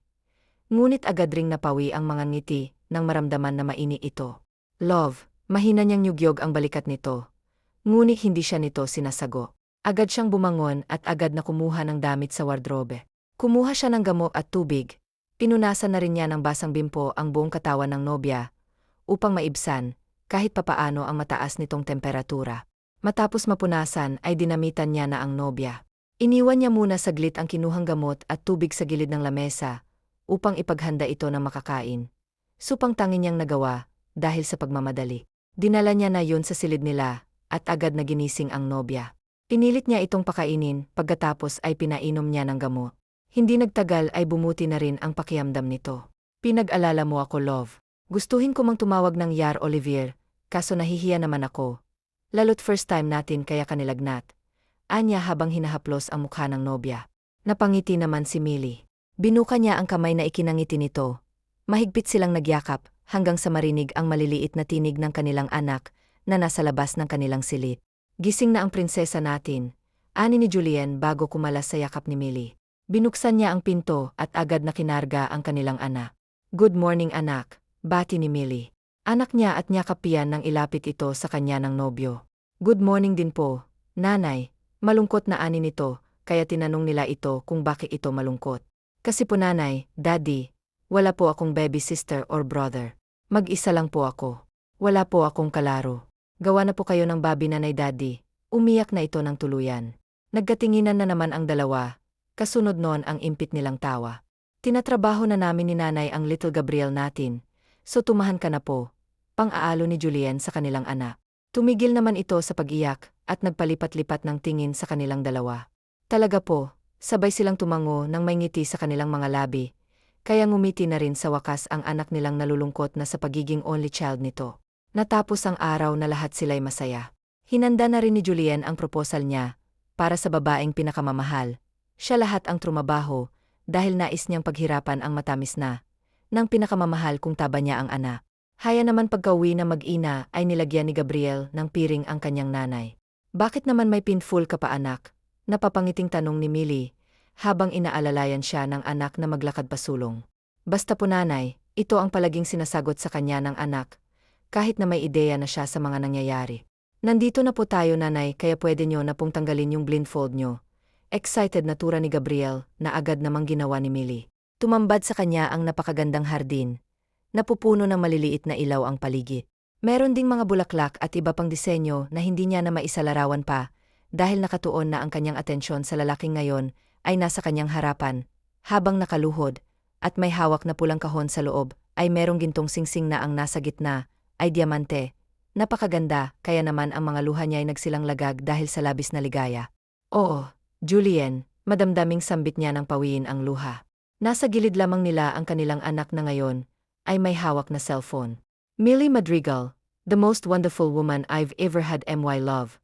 Ngunit agad ring napawi ang mga ngiti nang maramdaman na maini ito. "Love." Mahina niyang nyugyog ang balikat nito. Ngunit hindi siya nito sinasago. Agad siyang bumangon at agad na kumuha ng damit sa wardrobe. Kumuha siya ng gamot at tubig. Pinunasan na rin niya ng basang bimpo ang buong katawan ng nobya, upang maibsan, kahit papaano ang mataas nitong temperatura. Matapos mapunasan ay dinamitan niya na ang nobya. Iniwan niya muna saglit ang kinuhang gamot at tubig sa gilid ng lamesa, upang ipaghanda ito ng makakain. Supang tangin niyang nagawa, dahil sa pagmamadali. Dinala niya na yun sa silid nila, at agad na ginising ang nobya. Pinilit niya itong pakainin, pagkatapos ay pinainom niya ng gamot. Hindi nagtagal ay bumuti na rin ang pakiramdam nito. "Pinag-alala mo ako, love. Gustuhin ko mang tumawag ng Yar Olivier, kaso nahihiya naman ako. Lalo't first time natin kaya kanilagnat." Anya habang hinahaplos ang mukha ng nobya. Napangiti naman si Millie. Binuka niya ang kamay na ikinangiti nito. Mahigpit silang nagyakap, hanggang sa marinig ang maliliit na tinig ng kanilang anak, na nasa labas ng kanilang silid. "Gising na ang prinsesa natin." ani ni Julien bago kumalas sa yakap ni Millie. Binuksan niya ang pinto at agad na kinarga ang kanilang anak. "Good morning anak," bati ni Millie. Anak niya at niyakapian nang ilapit ito sa kanya ng nobyo. "Good morning din po, nanay," malungkot na ani nito, kaya tinanong nila ito kung bakit ito malungkot. "Kasi po nanay, daddy, wala po akong baby sister or brother. Mag-isa lang po ako. Wala po akong kalaro. Gawa na po kayo ng babi nanay daddy." Umiyak na ito ng tuluyan. Nagkatinginan na naman ang dalawa, kasunod noon ang impit nilang tawa. "Tinatrabaho na namin ni nanay ang little Gabriel natin, so tumahan ka na po," pang-aalo ni Julien sa kanilang anak. Tumigil naman ito sa pag-iyak at nagpalipat-lipat ng tingin sa kanilang dalawa. Talaga po, sabay silang tumango nang may ngiti sa kanilang mga labi, kaya ngumiti na rin sa wakas ang anak nilang nalulungkot na sa pagiging only child nito. Natapos ang araw na lahat sila'y masaya. Hinanda na rin ni Julien ang proposal niya para sa babaeng pinakamamahal. Siya lahat ang trumabaho dahil nais niyang paghirapan ang matamis na ng pinakamamahal kung taba niya ang anak. Haya naman pagkauwi na mag-ina ay nilagyan ni Gabriel ng piring ang kanyang nanay. "Bakit naman may pinful ka pa anak?" Napapangiting tanong ni Millie habang inaalalayan siya ng anak na maglakad pasulong. "Basta po nanay," ito ang palaging sinasagot sa kanya ng anak, kahit na may ideya na siya sa mga nangyayari. "Nandito na po tayo nanay kaya pwede nyo na pong tanggalin yung blindfold nyo." Excited na tura ni Gabriel na agad namang ginawa ni Millie. Tumambad sa kanya ang napakagandang hardin. Napupuno ng maliliit na ilaw ang paligid. Meron ding mga bulaklak at iba pang disenyo na hindi niya na maisalarawan pa dahil nakatuon na ang kanyang atensyon sa lalaking ngayon ay nasa kanyang harapan. Habang nakaluhod at may hawak na pulang kahon sa loob ay merong gintong singsing na ang nasa gitna ay diamante. Napakaganda kaya naman ang mga luha niya ay nagsilang lagag dahil sa labis na ligaya. "Oo, Julien," madamdaming sambit niya ng pawiin ang luha. Nasa gilid lamang nila ang kanilang anak na ngayon ay may hawak na cellphone. "Millie Madrigal, the most wonderful woman I've ever had my love.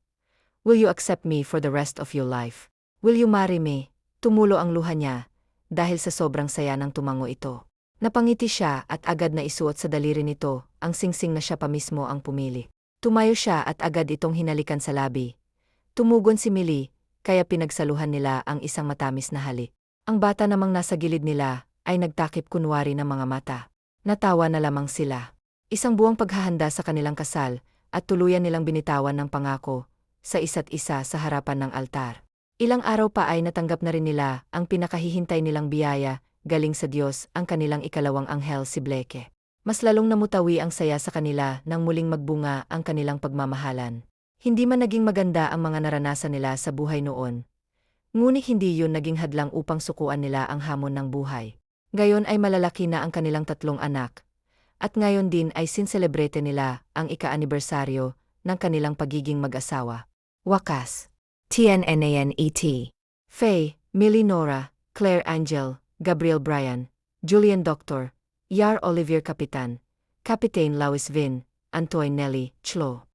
Will you accept me for the rest of your life? Will you marry me?" Tumulo ang luha niya dahil sa sobrang saya ng tumango ito. Napangiti siya at agad na isuot sa daliri nito ang singsing na siya pa mismo ang pumili. Tumayo siya at agad itong hinalikan sa labi. Tumugon si Millie, kaya pinagsaluhan nila ang isang matamis na halik. Ang bata namang nasa gilid nila ay nagtakip kunwari ng mga mata. Natawa na lamang sila. Isang buwang paghahanda sa kanilang kasal at tuluyan nilang binitawan ng pangako sa isa't isa sa harapan ng altar. Ilang araw pa ay natanggap na rin nila ang pinakahihintay nilang biyaya, galing sa Diyos, ang kanilang ikalawang anghel si Blake. Mas lalong namutawi ang saya sa kanila nang muling magbunga ang kanilang pagmamahalan. Hindi man naging maganda ang mga naranasan nila sa buhay noon, ngunit hindi yun naging hadlang upang sukuan nila ang hamon ng buhay. Gayon ay malalaki na ang kanilang 3 anak, at ngayon din ay sinselebrete nila ang ika-anibersaryo ng kanilang pagiging mag-asawa. Wakas. TNNANET. Faye, Millie Nora, Claire Angel, Gabriel Brian, Julian Dr. Yar Olivier Kapitan, Kapitain Lawis Vin, Antoine Nelly, Chlo.